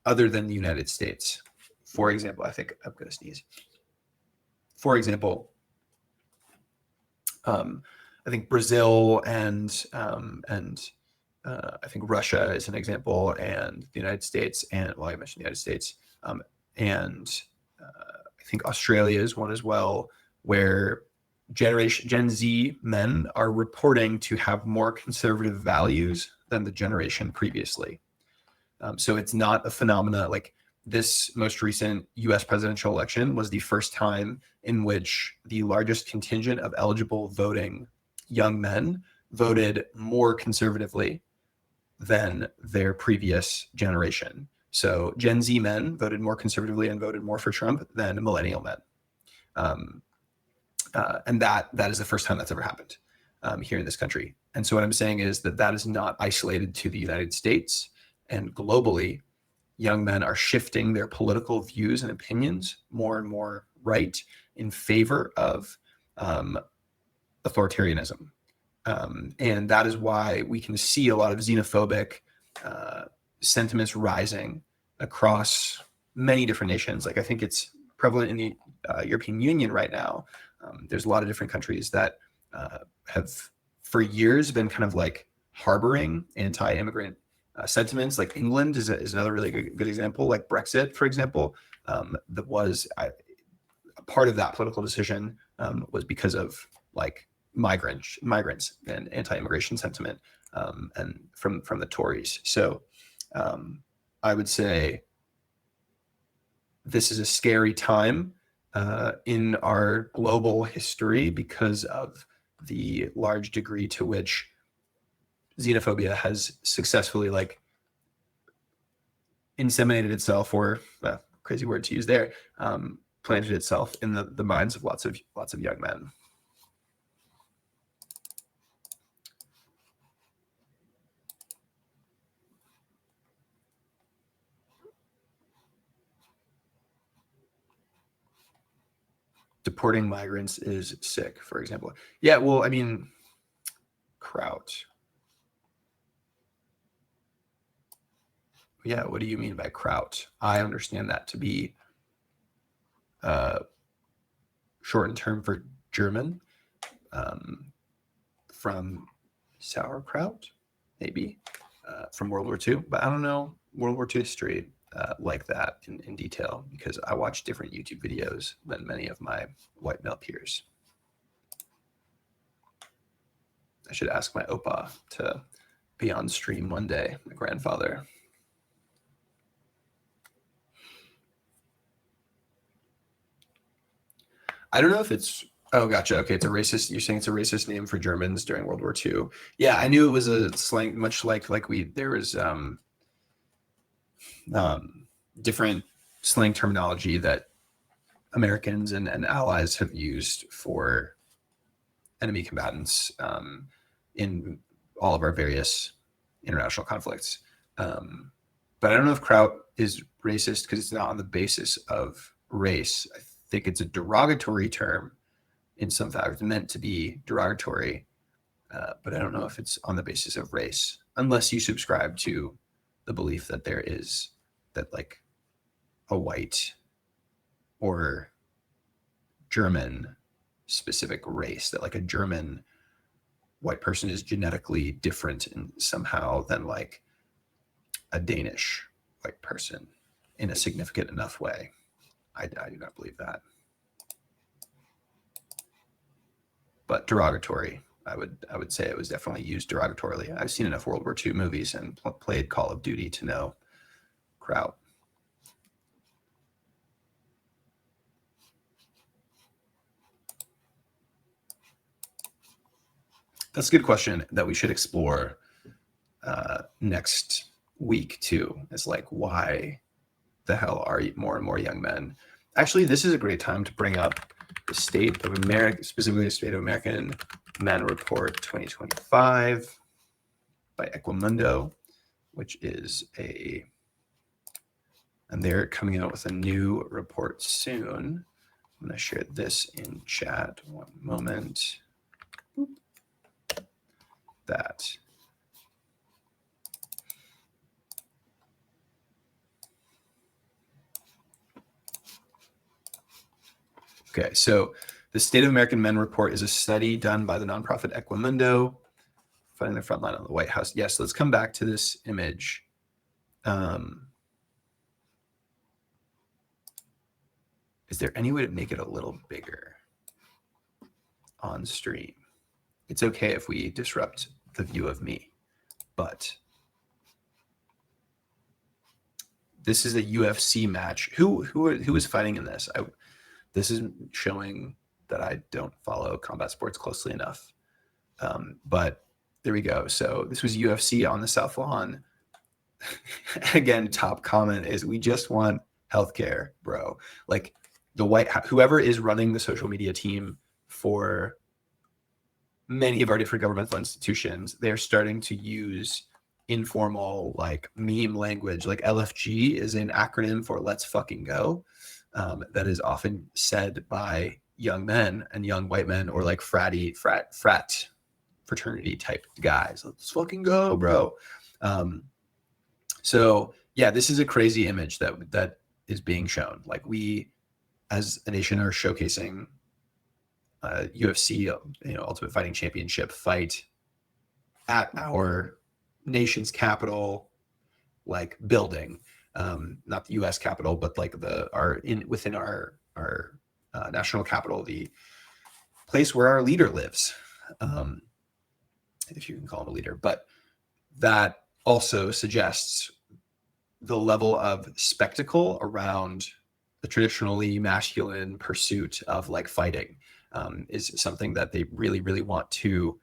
Speaker 1: other than the United States, for example, I think I'm going to sneeze. For example, I think Brazil and I think Russia is an example, and the United States, and well, I mentioned the United States, and I think Australia is one as well, where Gen Z men are reporting to have more conservative values than the generation previously. So it's not a phenomena like this most recent US presidential election was the first time in which the largest contingent of eligible voting young men voted more conservatively than their previous generation. So Gen Z men voted more conservatively and voted more for Trump than millennial men. And that is the first time that's ever happened here in this country. And so what I'm saying is that is not isolated to the United States, and globally, young men are shifting their political views and opinions more and more right in favor of authoritarianism. And that is why we can see a lot of xenophobic sentiments rising across many different nations. Like I think it's prevalent in the European Union right now. There's a lot of different countries that have for years been kind of like harboring anti-immigrant sentiments. Like England is another really good example. Like Brexit, for example, that was a part of that political decision was because of like migrants and anti-immigration sentiment and from the Tories. So I would say this is a scary time in our global history because of the large degree to which xenophobia has successfully like inseminated itself, or crazy word to use there, planted itself in the minds of lots of young men. Deporting migrants is sick, for example. Yeah, well, I mean, kraut. Yeah, what do you mean by kraut? I understand that to be shortened term for German, from sauerkraut, maybe, from World War II. But I don't know World War II history like that in detail, because I watch different YouTube videos than many of my white male peers. I should ask my Opa to be on stream one day, my grandfather. I don't know if it's, oh, gotcha. Okay, it's a racist, you're saying it's a racist name for Germans during World War II. Yeah, I knew it was a slang, much like there was different slang terminology that Americans and allies have used for enemy combatants in all of our various international conflicts. But I don't know if kraut is racist because it's not on the basis of race. I think it's a derogatory term in some fact, meant to be derogatory, but I don't know if it's on the basis of race, unless you subscribe to the belief that there is, that like a white or German specific race, that like a German white person is genetically different in somehow than like a Danish white person in a significant enough way. I do not believe that. But derogatory, I would say it was definitely used derogatorily. I've seen enough World War II movies and played Call of Duty to know kraut. That's a good question that we should explore next week too. It's like, why the hell are more and more young men? Actually, this is a great time to bring up the State of America, specifically the State of American Men Report 2025 by Equimundo, which is and they're coming out with a new report soon. I'm going to share this in chat. One moment. That. Okay, so the State of American Men Report is a study done by the nonprofit Equimundo, fighting the front line on the White House. Yes, let's come back to this image. Is there any way to make it a little bigger on stream? It's okay if we disrupt the view of me, but this is a UFC match. Who is fighting in this? This is showing that I don't follow combat sports closely enough. But there we go. So this was UFC on the South Lawn. Again, top comment is, we just want healthcare, bro. Like whoever is running the social media team for many of our different governmental institutions, they're starting to use informal like meme language. Like LFG is an acronym for let's fucking go. That is often said by young men and young white men, or like frat fraternity type guys. Let's fucking go, bro. So yeah, this is a crazy image that is being shown. Like we, as a nation, are showcasing UFC, Ultimate Fighting Championship fight at our nation's capital, like building. Not the U.S. Capitol, but like within our national capital, the place where our leader lives, if you can call him a leader. But that also suggests the level of spectacle around the traditionally masculine pursuit of like fighting. is something that they really, really want to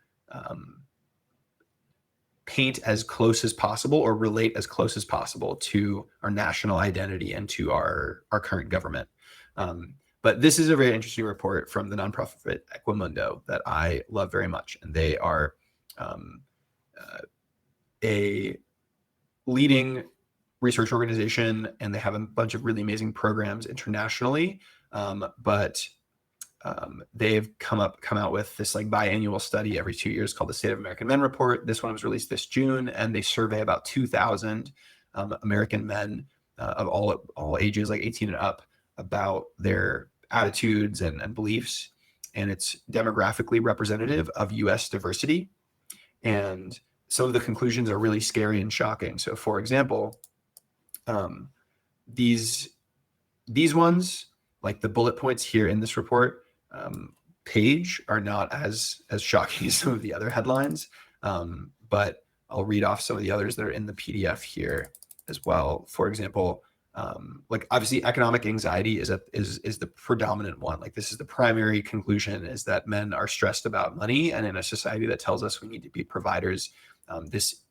Speaker 1: paint as close as possible or relate as close as possible to our national identity and to our current government. But this is a very interesting report from the nonprofit Equimundo that I love very much. And they are a leading research organization, and they have a bunch of really amazing programs internationally. But they've come out with this like biannual study every 2 years called the State of American Men Report. This one was released this June, and they survey about 2,000 American men of all ages, like 18 and up, about their attitudes and beliefs. And it's demographically representative of U.S. diversity. And some of the conclusions are really scary and shocking. So, for example, these ones, like the bullet points here in this report page, are not as shocking as some of the other headlines. But I'll read off some of the others that are in the PDF here as well. For example, like obviously economic anxiety is the predominant one. Like this is the primary conclusion, is that men are stressed about money, and in a society that tells us we need to be providers, this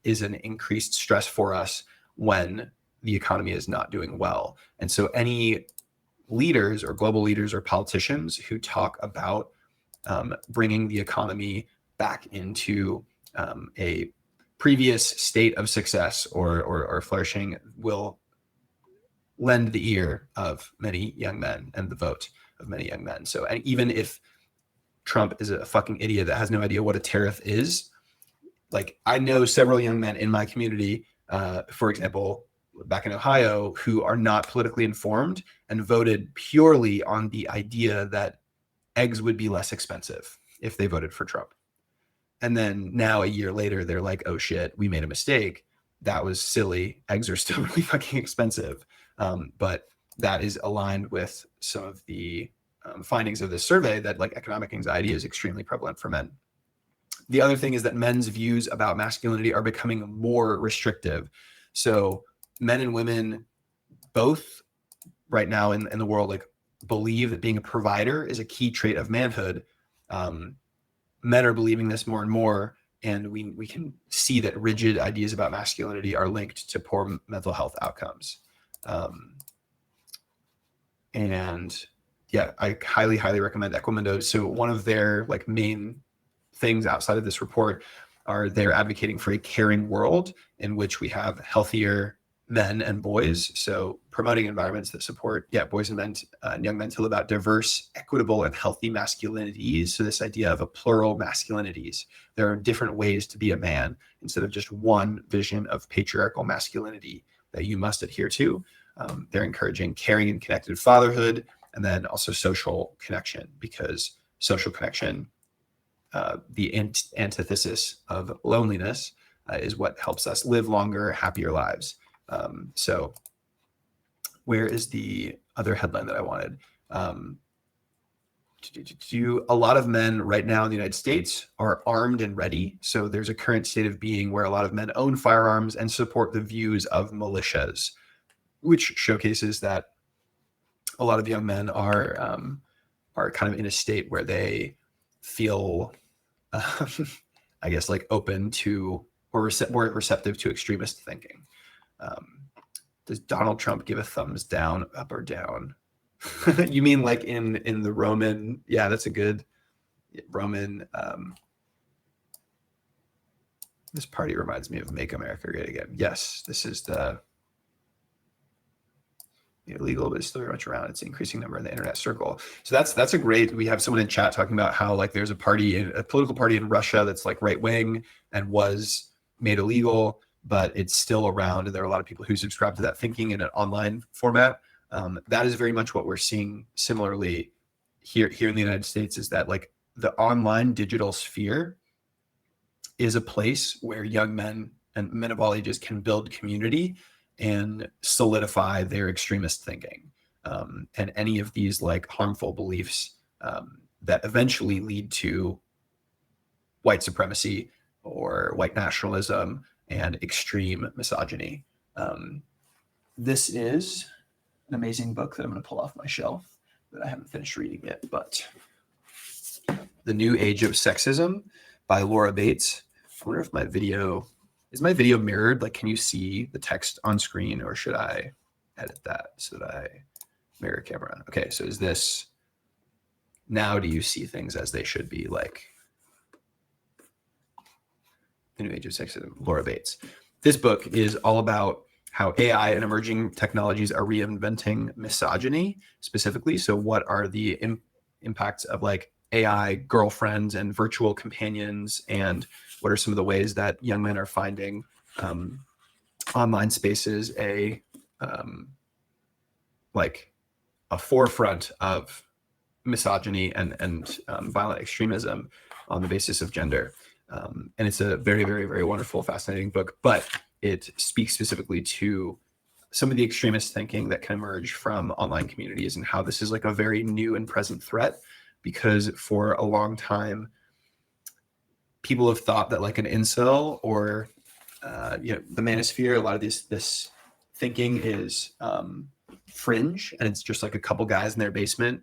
Speaker 1: is an increased stress for us when the economy is not doing well. And so any leaders or global leaders or politicians who talk about bringing the economy back into a previous state of success or flourishing will lend the ear of many young men and the vote of many young men. So, and even if Trump is a fucking idiot that has no idea what a tariff is, like I know several young men in my community, for example, back in Ohio, who are not politically informed and voted purely on the idea that eggs would be less expensive if they voted for Trump. And then now a year later, they're like, oh shit, we made a mistake. That was silly. Eggs are still really fucking expensive. But that is aligned with some of the findings of this survey, that like economic anxiety is extremely prevalent for men. The other thing is that men's views about masculinity are becoming more restrictive. So men and women both right now in the world like believe that being a provider is a key trait of manhood. Men are believing this more and more, and we can see that rigid ideas about masculinity are linked to poor mental health outcomes. And yeah, I highly, highly recommend Equimundo. So one of their like main things outside of this report are they're advocating for a caring world in which we have healthier men and boys. So promoting environments that support boys and men and young men to live out diverse, equitable, and healthy masculinities. So this idea of a plural masculinities. There are different ways to be a man instead of just one vision of patriarchal masculinity that you must adhere to. They're encouraging caring and connected fatherhood, and then also social connection, because social connection, the antithesis of loneliness, is what helps us live longer, happier lives. So where is the other headline that I wanted? A lot of men right now in the United States are armed and ready. So there's a current state of being where a lot of men own firearms and support the views of militias, which showcases that a lot of young men are kind of in a state where they feel, I guess, like open to or more receptive to extremist thinking. Does Donald Trump give a thumbs down, up, or down? You mean like in the Roman? Yeah, that's a good Roman. This party reminds me of Make America Great Again. Yes, this is the illegal, but it's still very much around. It's an increasing number in the internet circle. So that's a great. We have someone in chat talking about how like there's a political party in Russia that's like right wing and was made illegal, but it's still around, and there are a lot of people who subscribe to that thinking in an online format. That is very much what we're seeing similarly here in the United States, is that like the online digital sphere is a place where young men and men of all ages can build community and solidify their extremist thinking. And any of these like harmful beliefs that eventually lead to white supremacy or white nationalism and extreme misogyny. This is an amazing book that I'm going to pull off my shelf that I haven't finished reading yet, but The New Age of Sexism by Laura Bates. I wonder if is my video mirrored? Like, can you see the text on screen, or should I edit that so that I mirror camera? Okay, so is this, now do you see things as they should be? Like, The New Age of Sexism, Laura Bates. This book is all about how AI and emerging technologies are reinventing misogyny specifically. So what are the impacts of like AI girlfriends and virtual companions, and what are some of the ways that young men are finding online spaces like a forefront of misogyny and violent extremism on the basis of gender. And it's a very, very, very wonderful, fascinating book, but it speaks specifically to some of the extremist thinking that can emerge from online communities and how this is like a very new and present threat, because for a long time, people have thought that like an incel or the manosphere, a lot of this thinking is fringe, and it's just like a couple guys in their basement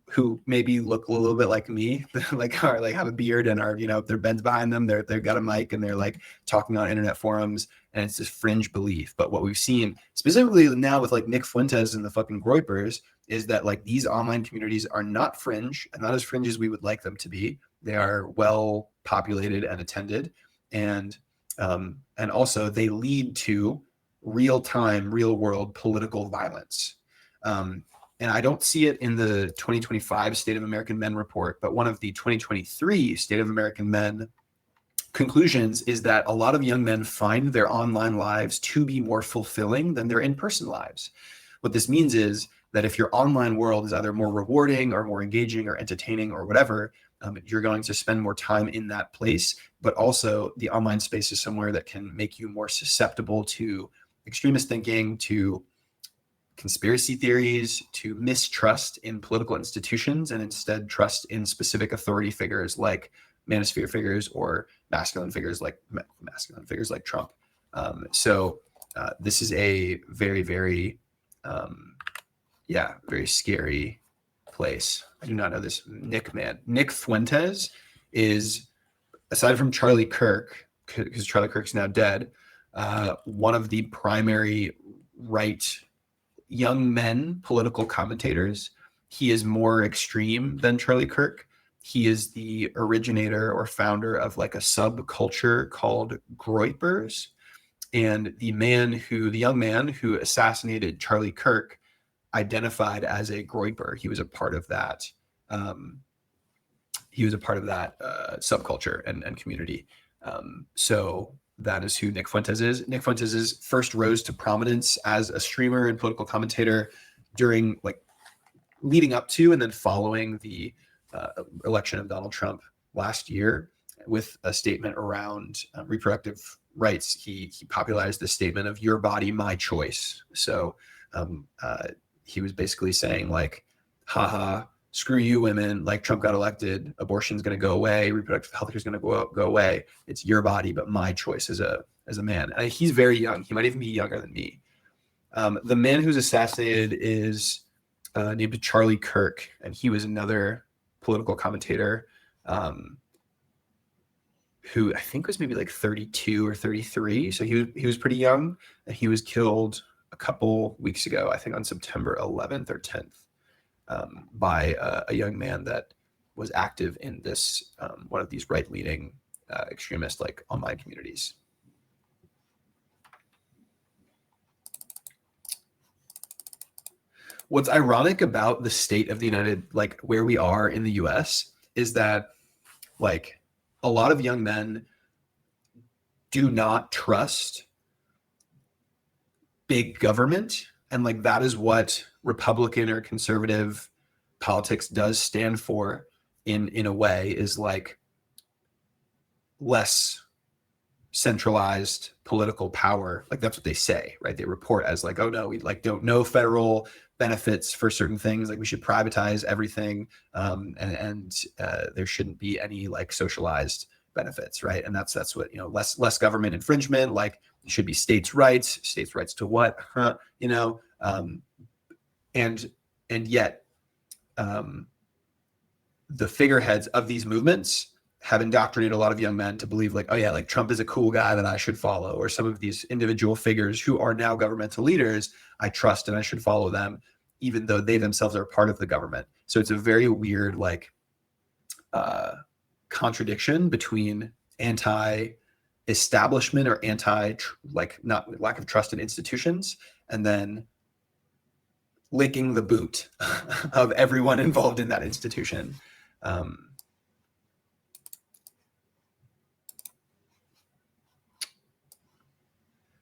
Speaker 1: who maybe look a little bit like me, like are like have a beard and are, their bed's behind them, they've got a mic and they're like talking on internet forums, and it's this fringe belief. But what we've seen specifically now with like Nick Fuentes and the fucking Groypers is that like these online communities are not fringe, and not as fringe as we would like them to be. They are well populated and attended, and also they lead to real-time, real-world political violence. And I don't see it in the 2025 State of American Men report, but one of the 2023 State of American Men conclusions is that a lot of young men find their online lives to be more fulfilling than their in-person lives. What this means is that if your online world is either more rewarding or more engaging or entertaining or whatever, you're going to spend more time in that place. But also the online space is somewhere that can make you more susceptible to extremist thinking, to conspiracy theories, to mistrust in political institutions, and instead trust in specific authority figures like manosphere figures or masculine figures like Trump. So this is a very, very, very scary place. I do not know this Nick man. Nick Fuentes is, aside from Charlie Kirk, because Charlie Kirk's now dead, one of the primary right young men political commentators. He is more extreme than Charlie Kirk. He is the originator or founder of like a subculture called Groypers. And the young man who assassinated Charlie Kirk identified as a Groyper. He was a part of that. Subculture and community. So that is who Nick Fuentes is. Nick Fuentes first rose to prominence as a streamer and political commentator during leading up to and then following the election of Donald Trump last year, with a statement around reproductive rights. He popularized the statement of "your body, my choice." So he was basically saying like, haha, screw you women, like Trump got elected, abortion's going to go away, reproductive health care is going to go away. It's your body, but my choice as a man. And he's very young. He might even be younger than me. The man who's assassinated is named Charlie Kirk, and he was another political commentator who I think was maybe like 32 or 33. So he was pretty young, and he was killed a couple weeks ago, I think on September 11th or 10th. By a young man that was active in this one of these right-leaning extremist online communities. What's ironic about the state of the where we are in the US, is that a lot of young men do not trust big government. And that is what Republican or conservative politics does stand for in a way, is less centralized political power. That's what they say, right? They report as oh no, we don't know federal benefits for certain things. We should privatize everything. And there shouldn't be any socialized benefits, right? And that's what, less government infringement, it should be states' rights to what, and yet the figureheads of these movements have indoctrinated a lot of young men to believe like, oh yeah, like Trump is a cool guy that I should follow, or some of these individual figures who are now governmental leaders, I trust and I should follow them, even though they themselves are part of the government. So it's a very weird like contradiction between anti-establishment or not lack of trust in institutions, and then licking the boot of everyone involved in that institution.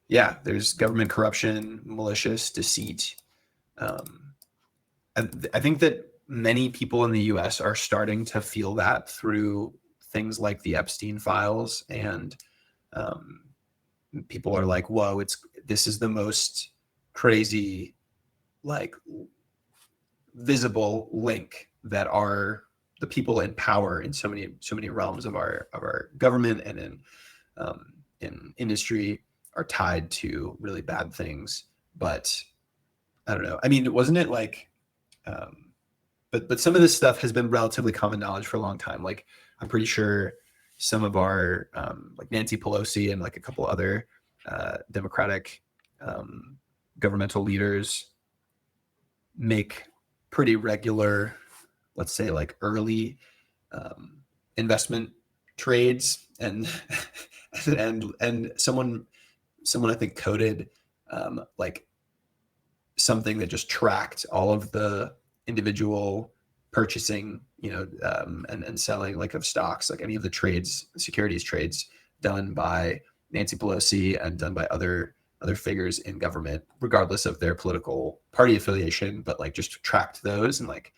Speaker 1: Yeah, there's government corruption, malicious deceit. I think that many people in the US are starting to feel that through things like the Epstein files, and people are like, whoa, this is the most crazy, like, visible link that are the people in power in so many realms of our government and in industry are tied to really bad things. But I don't know. I mean, wasn't it like, but some of this stuff has been relatively common knowledge for a long time. Like, I'm pretty sure some of our like Nancy Pelosi and like a couple other Democratic governmental leaders make pretty regular, let's say like early investment trades, and and someone I think coded like something that just tracked all of the individual purchasing, and selling like of stocks, like any of the trades, securities trades done by Nancy Pelosi and done by other figures in government, regardless of their political party affiliation, but like just tracked those. And like,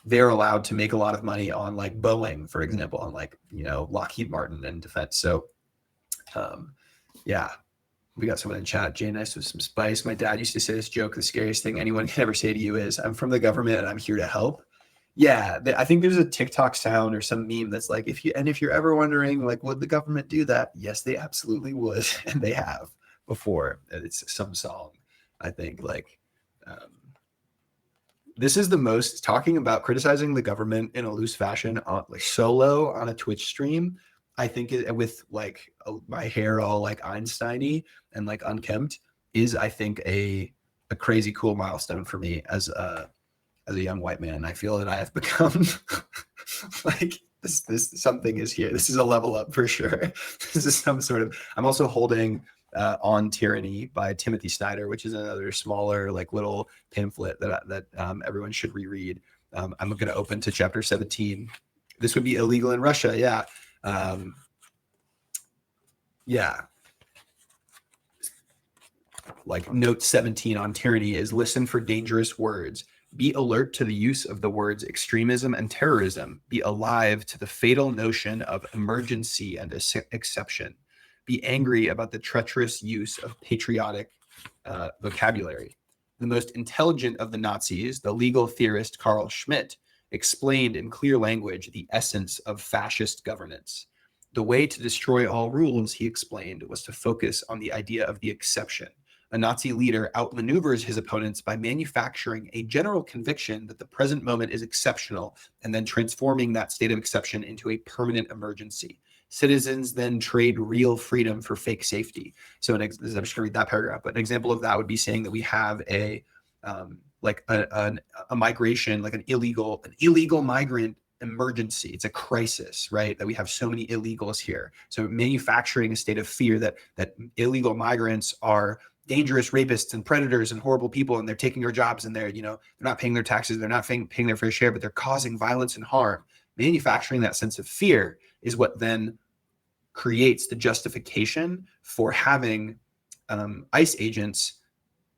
Speaker 1: they're allowed to make a lot of money on like Boeing, for example, on like, Lockheed Martin and defense. So yeah, we got someone in chat, Jay Nice with some spice. My dad used to say this joke: the scariest thing anyone can ever say to you is, I'm from the government and I'm here to help. Yeah, I think there's a TikTok sound or some meme that's like, if you're ever wondering, like, would the government do that? Yes, they absolutely would, and they have before. And it's some song, I think. Like, this is the most talking about criticizing the government in a loose fashion, like solo on a Twitch stream. I think with like my hair all like Einstein-y and like unkempt is, I think, a crazy cool milestone for me as a young white man. I feel that I have become like this something is here. This is a level up for sure. This is some sort of, I'm also holding On Tyranny by Timothy Snyder, which is another smaller like little pamphlet that everyone should reread. I'm going to open to chapter 17. This would be illegal in Russia. Yeah. Like note 17 on tyranny is: listen for dangerous words. Be alert to the use of the words extremism and terrorism. Be alive to the fatal notion of emergency and exception. Be angry about the treacherous use of patriotic vocabulary. The most intelligent of the Nazis, the legal theorist Carl Schmitt, explained in clear language the essence of fascist governance. The way to destroy all rules, he explained, was to focus on the idea of the exception. A Nazi leader outmaneuvers his opponents by manufacturing a general conviction that the present moment is exceptional and then transforming that state of exception into a permanent emergency. Citizens then trade real freedom for fake safety. So I'm just going to read that paragraph, but an example of that would be saying that we have a migration, like an illegal migrant emergency. It's a crisis, right? That we have so many illegals here. So manufacturing a state of fear that illegal migrants are dangerous rapists and predators and horrible people, and they're taking our jobs, and they're not paying their taxes, they're not paying their fair share, but they're causing violence and harm. Manufacturing that sense of fear is what then creates the justification for having ICE agents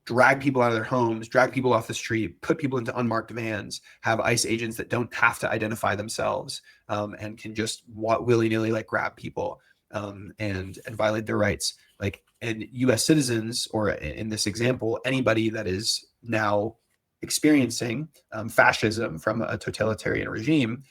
Speaker 1: drag people out of their homes, drag people off the street, put people into unmarked vans, have ICE agents that don't have to identify themselves and can just willy-nilly like grab people and violate their rights. Like, and US citizens, or in this example, anybody that is now experiencing fascism from a totalitarian regime,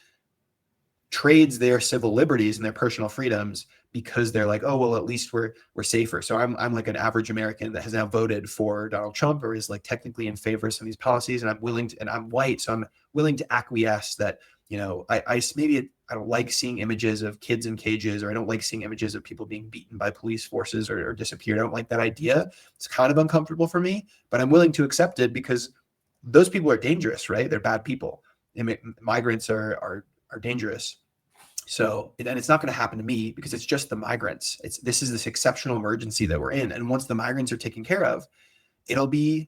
Speaker 1: trades their civil liberties and their personal freedoms because they're like, oh, well, at least we're safer. So I'm like an average American that has now voted for Donald Trump or is like technically in favor of some of these policies. And I'm willing to, and I'm white. So I'm willing to acquiesce that, you know, I don't like seeing images of kids in cages, or I don't like seeing images of people being beaten by police forces or disappeared. I don't like that idea. It's kind of uncomfortable for me, but I'm willing to accept it because those people are dangerous, right? They're bad people. Migrants are dangerous. So, and it's not going to happen to me because it's just the migrants. This is this exceptional emergency that we're in. And once the migrants are taken care of, it'll be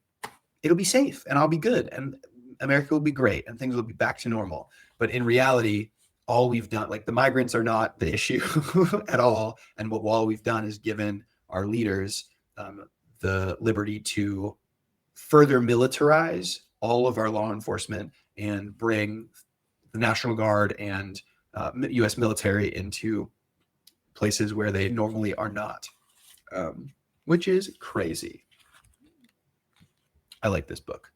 Speaker 1: safe and I'll be good and America will be great and things will be back to normal. But in reality, all we've done, like the migrants are not the issue at all. And what all we've done is given our leaders the liberty to further militarize all of our law enforcement and bring the National Guard and U.S. military into places where they normally are not, which is crazy. I like this book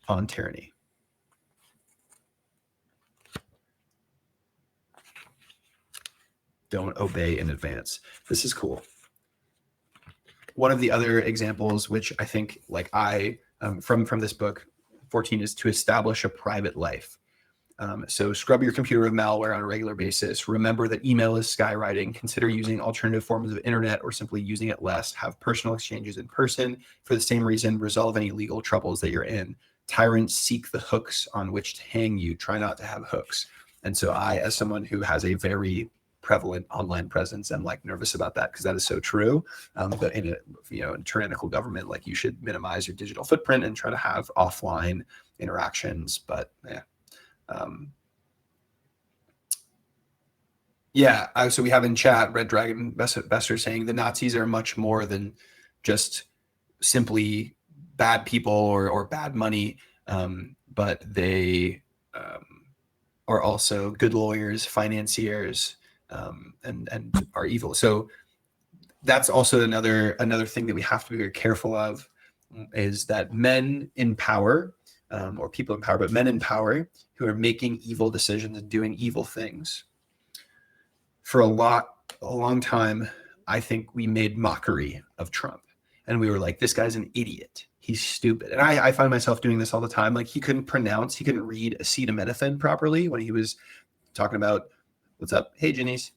Speaker 1: on tyranny. Don't obey in advance. This is cool. One of the other examples, which I think like from this book, 14, is to establish a private life. So scrub your computer with malware on a regular basis. Remember that email is skywriting. Consider using alternative forms of internet or simply using it less. Have personal exchanges in person. For the same reason, resolve any legal troubles that you're in. Tyrants seek the hooks on which to hang you. Try not to have hooks. And so I, as someone who has a very prevalent online presence, am like nervous about that because that is so true. But in a tyrannical government, like you should minimize your digital footprint and try to have offline interactions. But yeah. So we have in chat Red Dragon Bester saying the Nazis are much more than just simply bad people or bad money, but they are also good lawyers, financiers, and are evil. So that's also another thing that we have to be very careful of, is that men in power, or people in power, but men in power who are making evil decisions and doing evil things. For a long time, I think we made mockery of Trump. And we were like, this guy's an idiot. He's stupid. And I find myself doing this all the time. Like he couldn't read acetaminophen properly when he was talking about, what's up? Hey, Janice.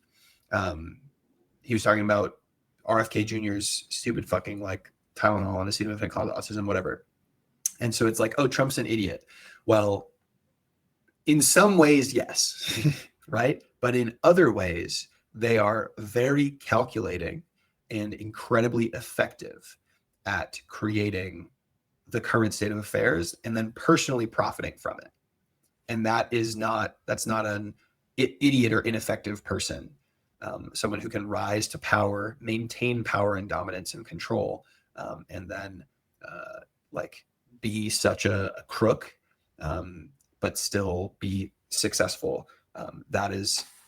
Speaker 1: He was talking about RFK Jr.'s stupid fucking like Tylenol and acetaminophen called autism, whatever. And so it's like, oh, Trump's an idiot. Well, in some ways, yes, right? But in other ways, they are very calculating and incredibly effective at creating the current state of affairs and then personally profiting from it. And that's not an idiot or ineffective person. Someone who can rise to power, maintain power and dominance and control, and then be such a crook, but still be successful.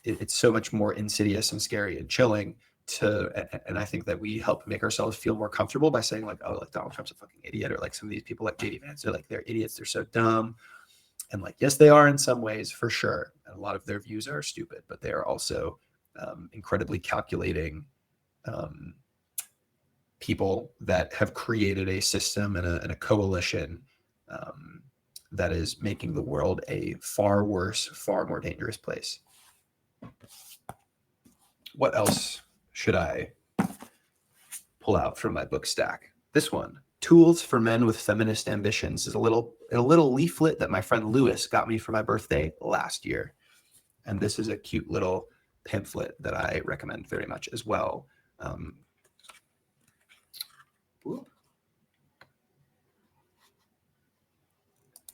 Speaker 1: It's so much more insidious and scary and chilling and I think that we help make ourselves feel more comfortable by saying like, oh, like Donald Trump's a fucking idiot, or like some of these people like JD Vance, they're idiots, they're so dumb. And like, yes, they are in some ways for sure. And a lot of their views are stupid, but they are also incredibly calculating people that have created a system and a coalition that is making the world a far worse, far more dangerous place. What else should I pull out from my book stack? This one, Tools for Men with Feminist Ambitions, is a little leaflet that my friend Lewis got me for my birthday last year. And this is a cute little pamphlet that I recommend very much as well.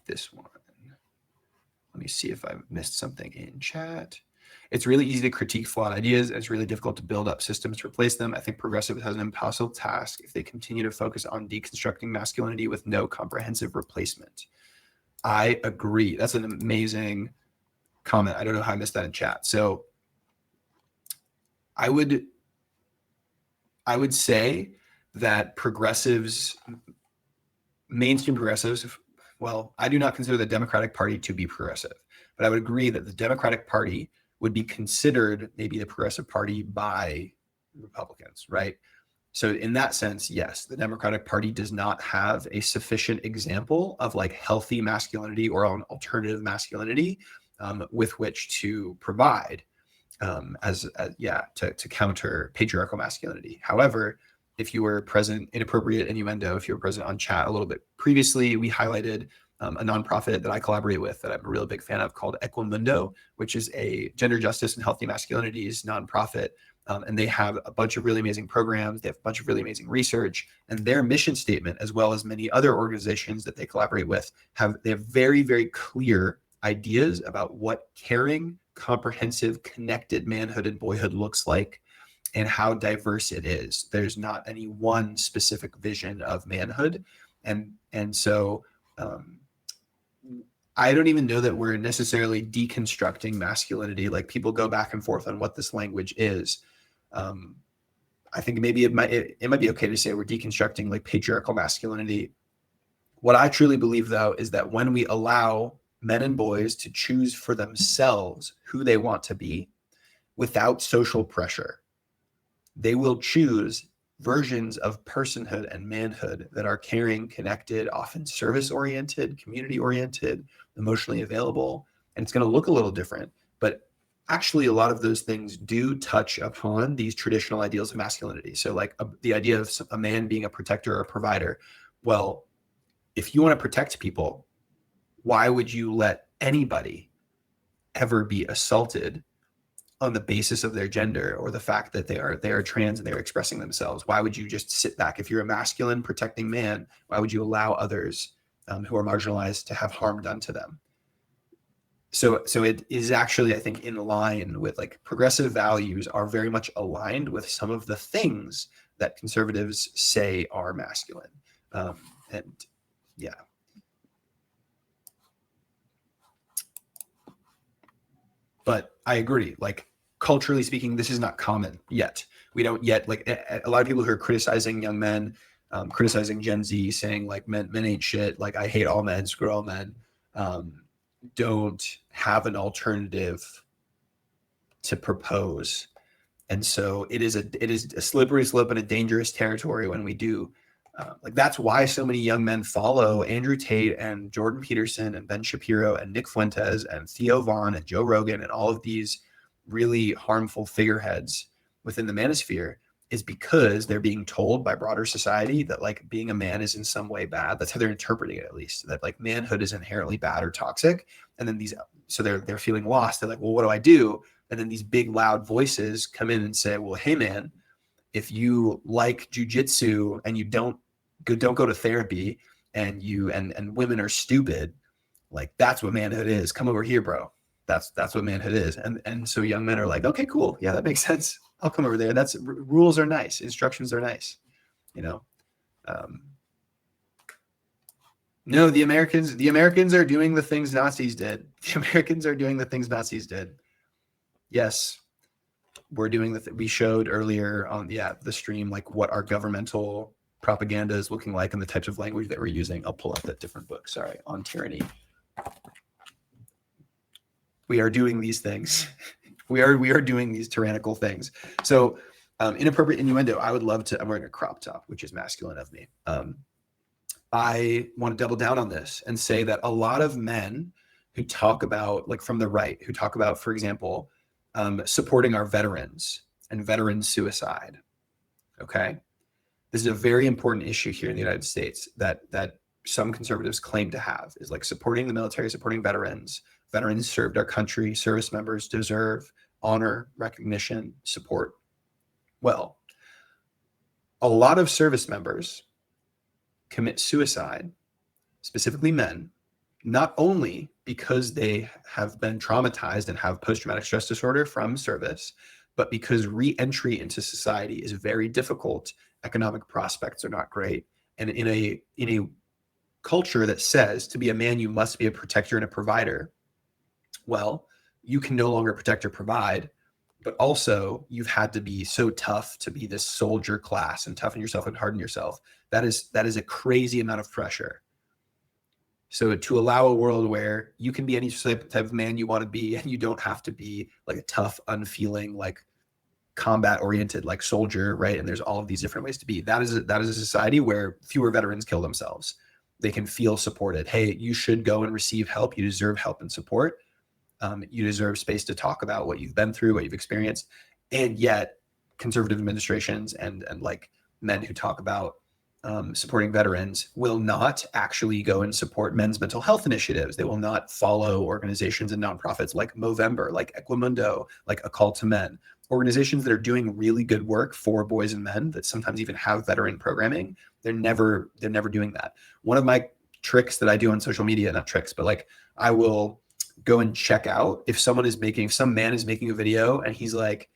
Speaker 1: This one. Let me see if I missed something in chat. It's really easy to critique flawed ideas. And it's really difficult to build up systems to replace them. I think progressive has an impossible task if they continue to focus on deconstructing masculinity with no comprehensive replacement. I agree. That's an amazing comment. I don't know how I missed that in chat. So I would say that mainstream progressives, well, I do not consider the Democratic Party to be progressive, but I would agree that the Democratic Party would be considered maybe the Progressive Party by Republicans, right? So in that sense, yes, the Democratic Party does not have a sufficient example of like healthy masculinity or an alternative masculinity with which to provide to counter patriarchal masculinity. However, if you were present, inappropriate innuendo, if you were present on chat a little bit previously, we highlighted a nonprofit that I collaborate with that I'm a real big fan of called Equimundo, which is a gender justice and healthy masculinities nonprofit. And they have a bunch of really amazing programs. They have a bunch of really amazing research, and their mission statement, as well as many other organizations that they collaborate with, they have very, very clear ideas about what caring, comprehensive, connected manhood and boyhood looks like and how diverse it is. There's not any one specific vision of manhood. And so I don't even know that we're necessarily deconstructing masculinity. Like, people go back and forth on what this language is. I think maybe it might be okay to say we're deconstructing like patriarchal masculinity. What I truly believe, though, is that when we allow men and boys to choose for themselves who they want to be without social pressure, they will choose versions of personhood and manhood that are caring, connected, often service-oriented, community-oriented, emotionally available. And it's going to look a little different, but actually a lot of those things do touch upon these traditional ideals of masculinity. So like the idea of a man being a protector or a provider. Well, if you want to protect people, why would you let anybody ever be assaulted on the basis of their gender or the fact that they are trans and they're expressing themselves? Why would you just sit back? If you're a masculine protecting man, why would you allow others who are marginalized to have harm done to them? So it is actually, I think, in line with like progressive values are very much aligned with some of the things that conservatives say are masculine. And yeah. But I agree, like culturally speaking, this is not common yet. We don't yet, like a lot of people who are criticizing young men, criticizing Gen Z, saying like men ain't shit, like I hate all men, screw all men, don't have an alternative to propose. And so it is a slippery slope and a dangerous territory when we do. Like that's why so many young men follow Andrew Tate and Jordan Peterson and Ben Shapiro and Nick Fuentes and Theo Vaughn and Joe Rogan and all of these really harmful figureheads within the manosphere, is because they're being told by broader society that like being a man is in some way bad. That's how they're interpreting it, at least, that like manhood is inherently bad or toxic. And then so they're feeling lost. They're like, well, what do I do? And then these big loud voices come in and say, well, hey man, if you like jujitsu and you don't go to therapy and women are stupid, like that's what manhood is. Come over here, bro. That's what manhood is. And so young men are like, okay, cool. Yeah, that makes sense. I'll come over there. Rules are nice. Instructions are nice. No, the Americans are doing the things Nazis did. The Americans are doing the things Nazis did. Yes. We're doing we showed earlier on the stream, like what our governmental propaganda is looking like and the types of language that we're using. I'll pull up that different book. Sorry, on tyranny. We are doing these things. We are doing these tyrannical things. So inappropriate innuendo, I would love to, I'm wearing a crop top, which is masculine of me. I want to double down on this and say that a lot of men who talk about, like from the right, who talk about, for example, supporting our veterans and veteran suicide. Okay. This is a very important issue here in the United States that some conservatives claim to have, is like supporting the military, supporting veterans. Veterans served our country. Service members deserve honor, recognition, support. Well, a lot of service members commit suicide, specifically men, not only because they have been traumatized and have post-traumatic stress disorder from service, but because re-entry into society is very difficult. Economic prospects are not great. And in a culture that says to be a man, you must be a protector and a provider. Well, you can no longer protect or provide, but also you've had to be so tough to be this soldier class and toughen yourself and harden yourself. That is a crazy amount of pressure. So to allow a world where you can be any type of man you want to be, and you don't have to be like a tough, unfeeling, like combat oriented, like soldier, right? And there's all of these different ways to be. That is a society where fewer veterans kill themselves. They can feel supported. Hey, you should go and receive help. You deserve help and support. You deserve space to talk about what you've been through, what you've experienced. And yet conservative administrations and like men who talk about supporting veterans will not actually go and support men's mental health initiatives. They will not follow organizations and nonprofits like Movember, like Equimundo, like A Call to Men, organizations that are doing really good work for boys and men that sometimes even have veteran programming. They're never doing that. One of my tricks that I do on social media, not tricks, but like I will go and check out if some man is making a video and he's like,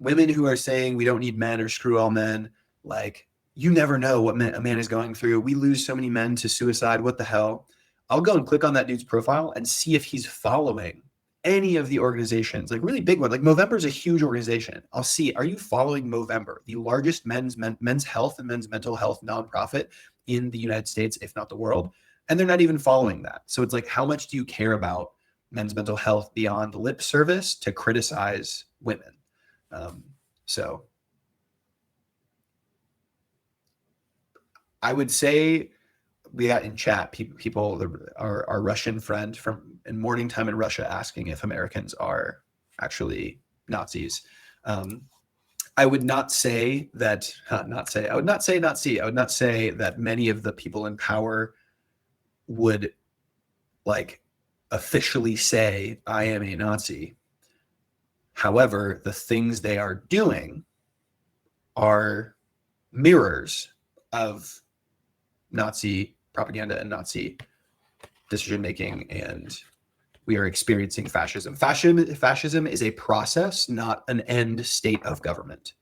Speaker 1: women who are saying we don't need men or screw all men, like, you never know what a man is going through. We lose so many men to suicide. What the hell? I'll go and click on that dude's profile and see if he's following any of the organizations, like really big one. Like Movember is a huge organization. I'll see, are you following Movember, the largest men's health and men's mental health nonprofit in the United States, if not the world? And they're not even following that. So it's like, how much do you care about men's mental health beyond lip service to criticize women? So I would say we got in chat people our Russian friend from in Morning Time in Russia asking if Americans are actually Nazis. I would not say that. I would not say that many of the people in power would like officially say I am a Nazi. However, the things they are doing are mirrors of Nazi propaganda and Nazi decision making, and we are experiencing fascism. Fascism is a process, not an end state of government.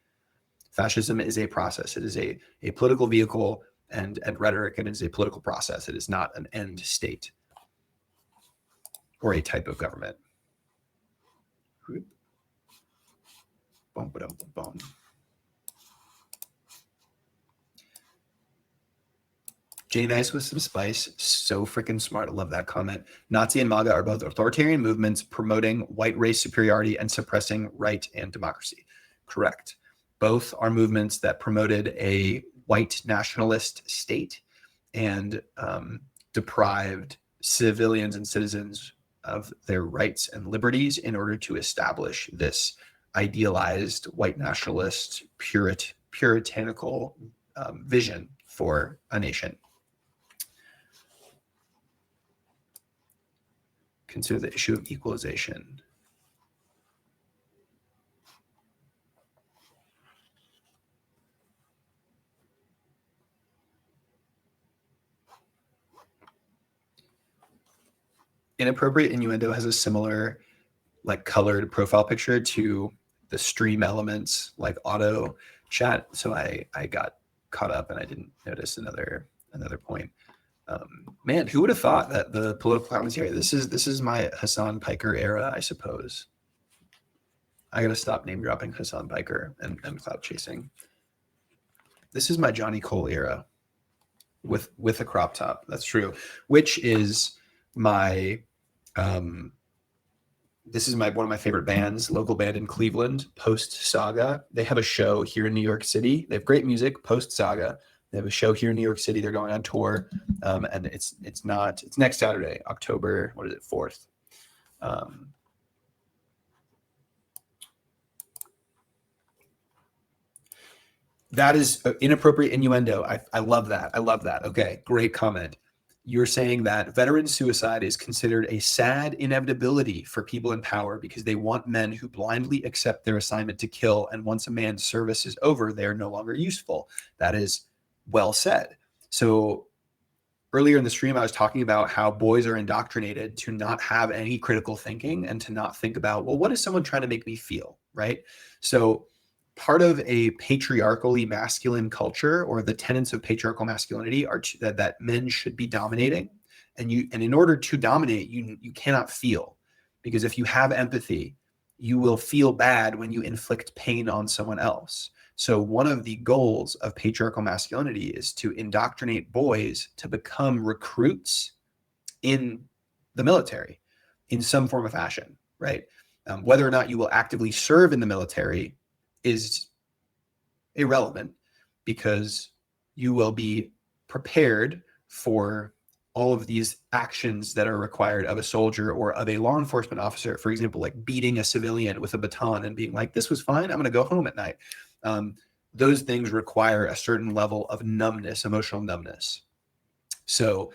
Speaker 1: Fascism is a process. It is a political vehicle and rhetoric, and it is a political process. It is not an end state or a type of government. Boom, boom, boom. Jay Nice with some spice. So freaking smart. I love that comment. Nazi and MAGA are both authoritarian movements promoting white race superiority and suppressing right and democracy. Correct. Both are movements that promoted a white nationalist state and deprived civilians and citizens of their rights and liberties in order to establish this idealized white nationalist puritanical vision for a nation. Consider the issue of equalization. Inappropriate innuendo has a similar like colored profile picture to the stream elements like auto chat. So I got caught up and I didn't notice another point. Man, who would have thought that the political commentary, this is my Hassan Piker era, I suppose. I gotta stop name dropping Hassan Piker and clout chasing. This is my Johnny Cole era with a crop top. That's true. Which is my this is one of my favorite bands, local band in Cleveland, Post Saga. They have a show here in New York City. They have great music, Post Saga. They have a show here in New York City. They're going on tour, and it's next Saturday, October 4th. That is inappropriate innuendo. I love that. I love that. Okay, great comment. You're saying that veteran suicide is considered a sad inevitability for people in power because they want men who blindly accept their assignment to kill, and once a man's service is over, they are no longer useful. That is well said. So earlier in the stream, I was talking about how boys are indoctrinated to not have any critical thinking and to not think about, well, what is someone trying to make me feel, right? So part of a patriarchally masculine culture, or the tenets of patriarchal masculinity, are that men should be dominating, and in order to dominate, you cannot feel, because if you have empathy, you will feel bad when you inflict pain on someone else. So one of the goals of patriarchal masculinity is to indoctrinate boys to become recruits in the military in some form or fashion, right? Whether or not you will actively serve in the military is irrelevant, because you will be prepared for all of these actions that are required of a soldier or of a law enforcement officer. For example, like beating a civilian with a baton and being like, this was fine, I'm going to go home at night. Those things require a certain level of numbness, emotional numbness. So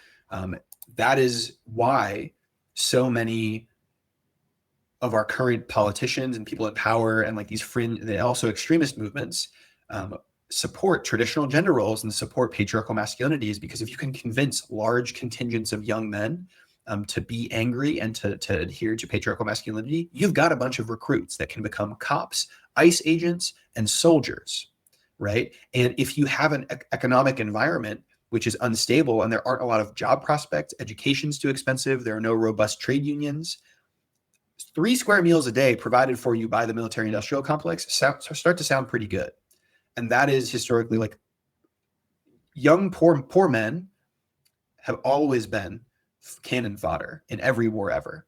Speaker 1: that is why so many of our current politicians and people in power and like these fringe, and also extremist movements, support traditional gender roles and support patriarchal masculinities, because if you can convince large contingents of young men to be angry and to adhere to patriarchal masculinity, you've got a bunch of recruits that can become cops, ICE agents, and soldiers, right? And if you have an economic environment which is unstable and there aren't a lot of job prospects, education's too expensive, there are no robust trade unions, 3 square meals a day provided for you by the military industrial complex start to sound pretty good. And that is historically, like, young, poor men have always been cannon fodder in every war ever.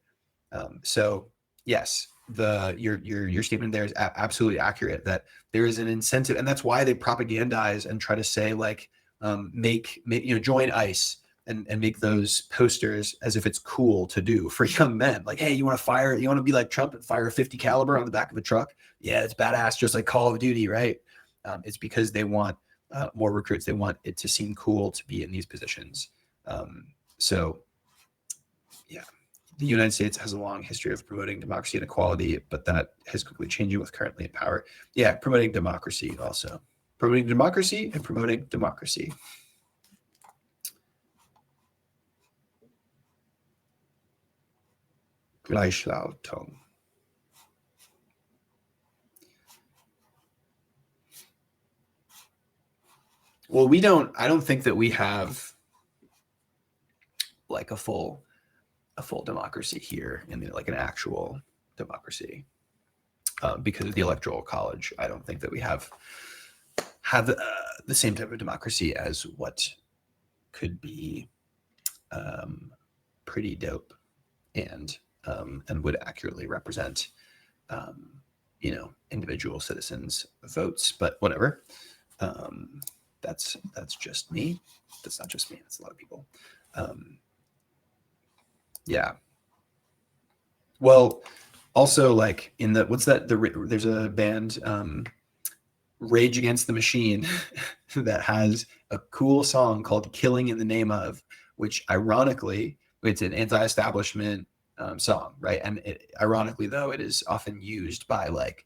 Speaker 1: So yes, your statement there is absolutely accurate, that there is an incentive, and that's why they propagandize and try to say, like, make join ICE and make those posters as if it's cool to do for young men. Like, hey, you want to be like Trump and fire a 50 caliber on the back of a truck? Yeah, it's badass, just like Call of Duty, right? It's because they want more recruits. They want it to seem cool to be in these positions. So yeah, the United States has a long history of promoting democracy and equality, but that is quickly changing with currently in power. Yeah, promoting democracy also. Promoting democracy and promoting democracy. Gleichschaltung. Well, I don't think that we have like a full democracy here, in like an actual democracy, because of the Electoral College. I don't think that we have the same type of democracy as what could be pretty dope and would accurately represent individual citizens' votes. But whatever. That's just me. That's not just me. That's a lot of people. Yeah. Well, also, like, in the there's a band, Rage Against the Machine, that has a cool song called "Killing in the Name of," which ironically, it's an anti-establishment song, right? And ironically, though, it is often used by like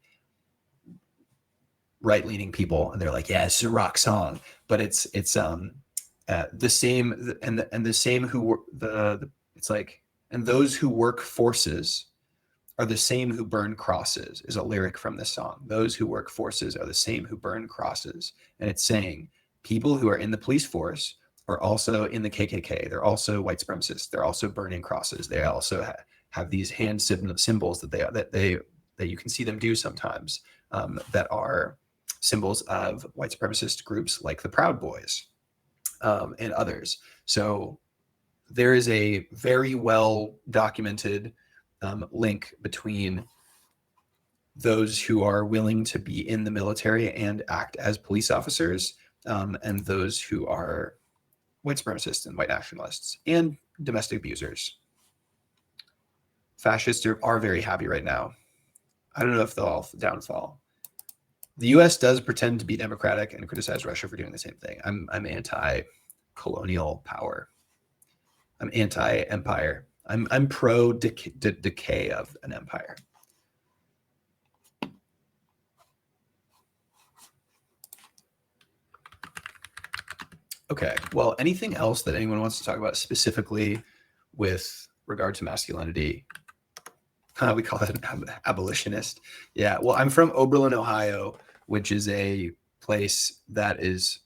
Speaker 1: right-leaning people, and they're like, yeah, it's a rock song, but it's the same, and the same who were it's like, and those who work forces are the same who burn crosses, is a lyric from this song. Those who work forces are the same who burn crosses. And it's saying people who are in the police force are also in the KKK. They're also white supremacists. They're also burning crosses. They also have these hand symbols that you can see them do sometimes, that are symbols of white supremacist groups like the Proud Boys, and others. So there is a very well documented link between those who are willing to be in the military and act as police officers, and those who are white supremacists and white nationalists and domestic abusers. Fascists are very happy right now. I don't know if they'll all downfall. The U.S. does pretend to be democratic and criticize Russia for doing the same thing. I'm anti-colonial power. I'm anti-empire. I'm pro decay of an empire. Okay, well, anything else that anyone wants to talk about specifically with regard to masculinity? We call that an abolitionist. Yeah, well, I'm from Oberlin, Ohio, which is a place that is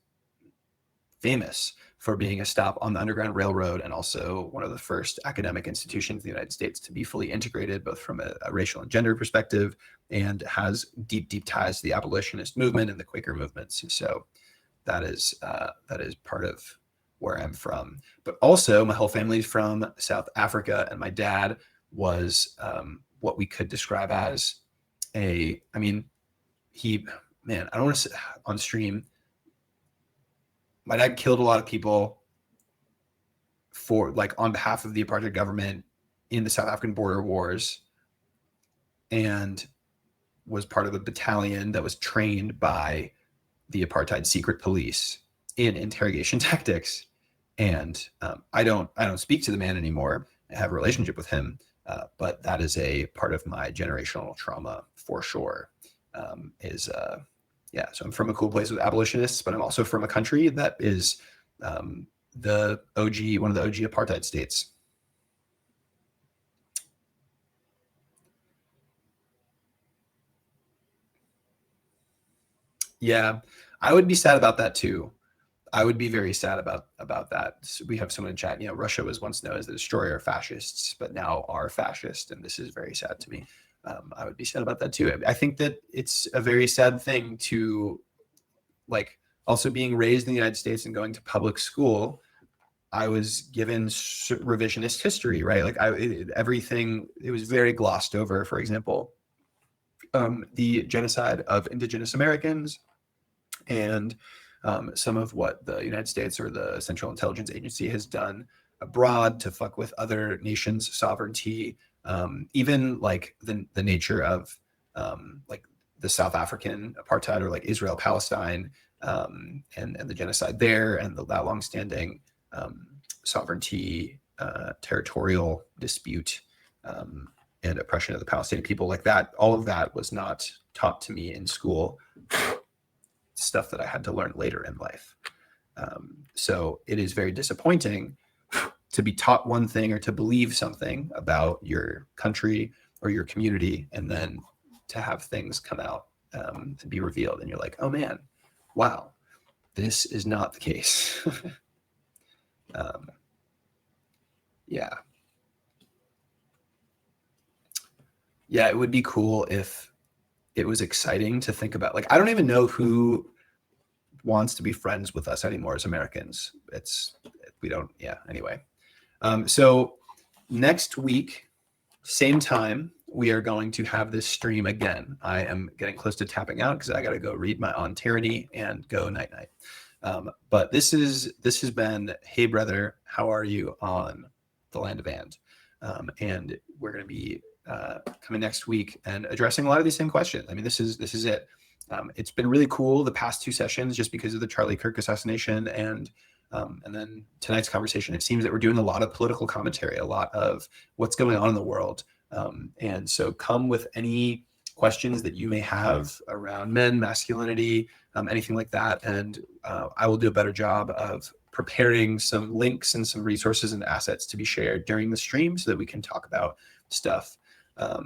Speaker 1: famous for being a stop on the Underground Railroad, and also one of the first academic institutions in the United States to be fully integrated, both from a racial and gender perspective, and has deep ties to the abolitionist movement and the Quaker movements. So that is part of where I'm from. But also my whole family's from South Africa, and my dad was what we could describe as I don't want to say on stream, my dad killed a lot of people for on behalf of the apartheid government in the South African border wars, and was part of a battalion that was trained by the apartheid secret police in interrogation tactics. And I don't speak to the man anymore. I have a relationship with him, but that is a part of my generational trauma for sure. So I'm from a cool place with abolitionists, but I'm also from a country that is one of the OG apartheid states. Yeah, I would be sad about that too. I would be very sad about that. So we have someone in chat, Russia was once known as the destroyer of fascists, but now are fascist. And this is very sad to me. I would be sad about that too. I think that it's a very sad thing to also being raised in the United States and going to public school. I was given revisionist history, right? Everything, it was very glossed over. For example, the genocide of indigenous Americans and some of what the United States or the Central Intelligence Agency has done abroad to fuck with other nations' sovereignty, even the nature of the South African apartheid or Israel Palestine and the genocide there, and that longstanding sovereignty, territorial dispute, and oppression of the Palestinian people. All of that was not taught to me in school. Stuff that I had to learn later in life. So it is very disappointing to be taught one thing or to believe something about your country or your community, and then to have things come out to be revealed, and you're like, oh man, wow, this is not the case. Yeah, it would be cool if it was exciting to think about. I don't even know who wants to be friends with us anymore as Americans. Anyway. So next week, same time, we are going to have this stream again. I am getting close to tapping out because I got to go read my On Tyranny and go night night. But this has been Hey Brother, How Are You on the Land of And? And we're going to be coming next week and addressing a lot of these same questions. I mean, this is it. It's been really cool the past two sessions just because of the Charlie Kirk assassination and then tonight's conversation. It seems that we're doing a lot of political commentary, a lot of what's going on in the world. And so come with any questions that you may have around men, masculinity, anything like that. And I will do a better job of preparing some links and some resources and assets to be shared during the stream so that we can talk about stuff. A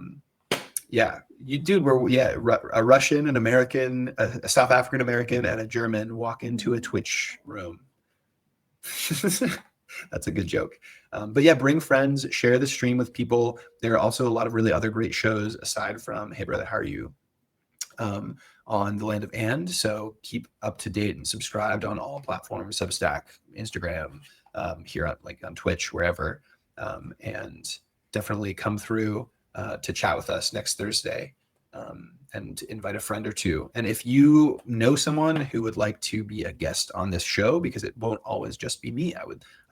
Speaker 1: Russian, an American, a South African American, and a German walk into a Twitch room. That's a good joke. But yeah, bring friends, share the stream with people. There are also a lot of really other great shows aside from Hey Brother, How Are You? On the Land of And. So keep up to date and subscribed on all platforms, Substack, Instagram, here on Twitch, wherever. And definitely come through to chat with us next Thursday, and invite a friend or two. And if you know someone who would like to be a guest on this show, because it won't always just be me,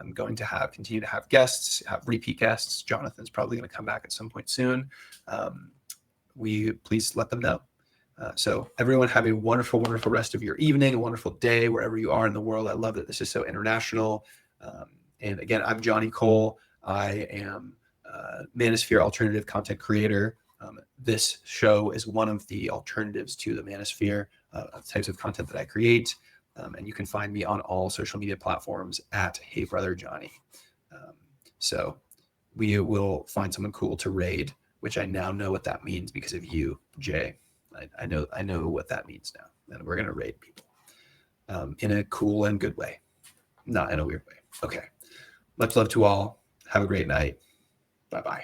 Speaker 1: I'm going to continue to have guests, have repeat guests. Jonathan's probably going to come back at some point soon. Please let them know. So everyone have a wonderful, wonderful rest of your evening, a wonderful day, wherever you are in the world. I love that this is so international. And again, I'm Johnny Cole. I am Manosphere alternative content creator. This show is one of the alternatives to the Manosphere types of content that I create. And you can find me on all social media platforms at Hey Brother Johnny. So we will find someone cool to raid, which I now know what that means because of you, Jay. I know what that means now. And we're going to raid people in a cool and good way, not in a weird way. Okay. Much love to all. Have a great night. Bye-bye.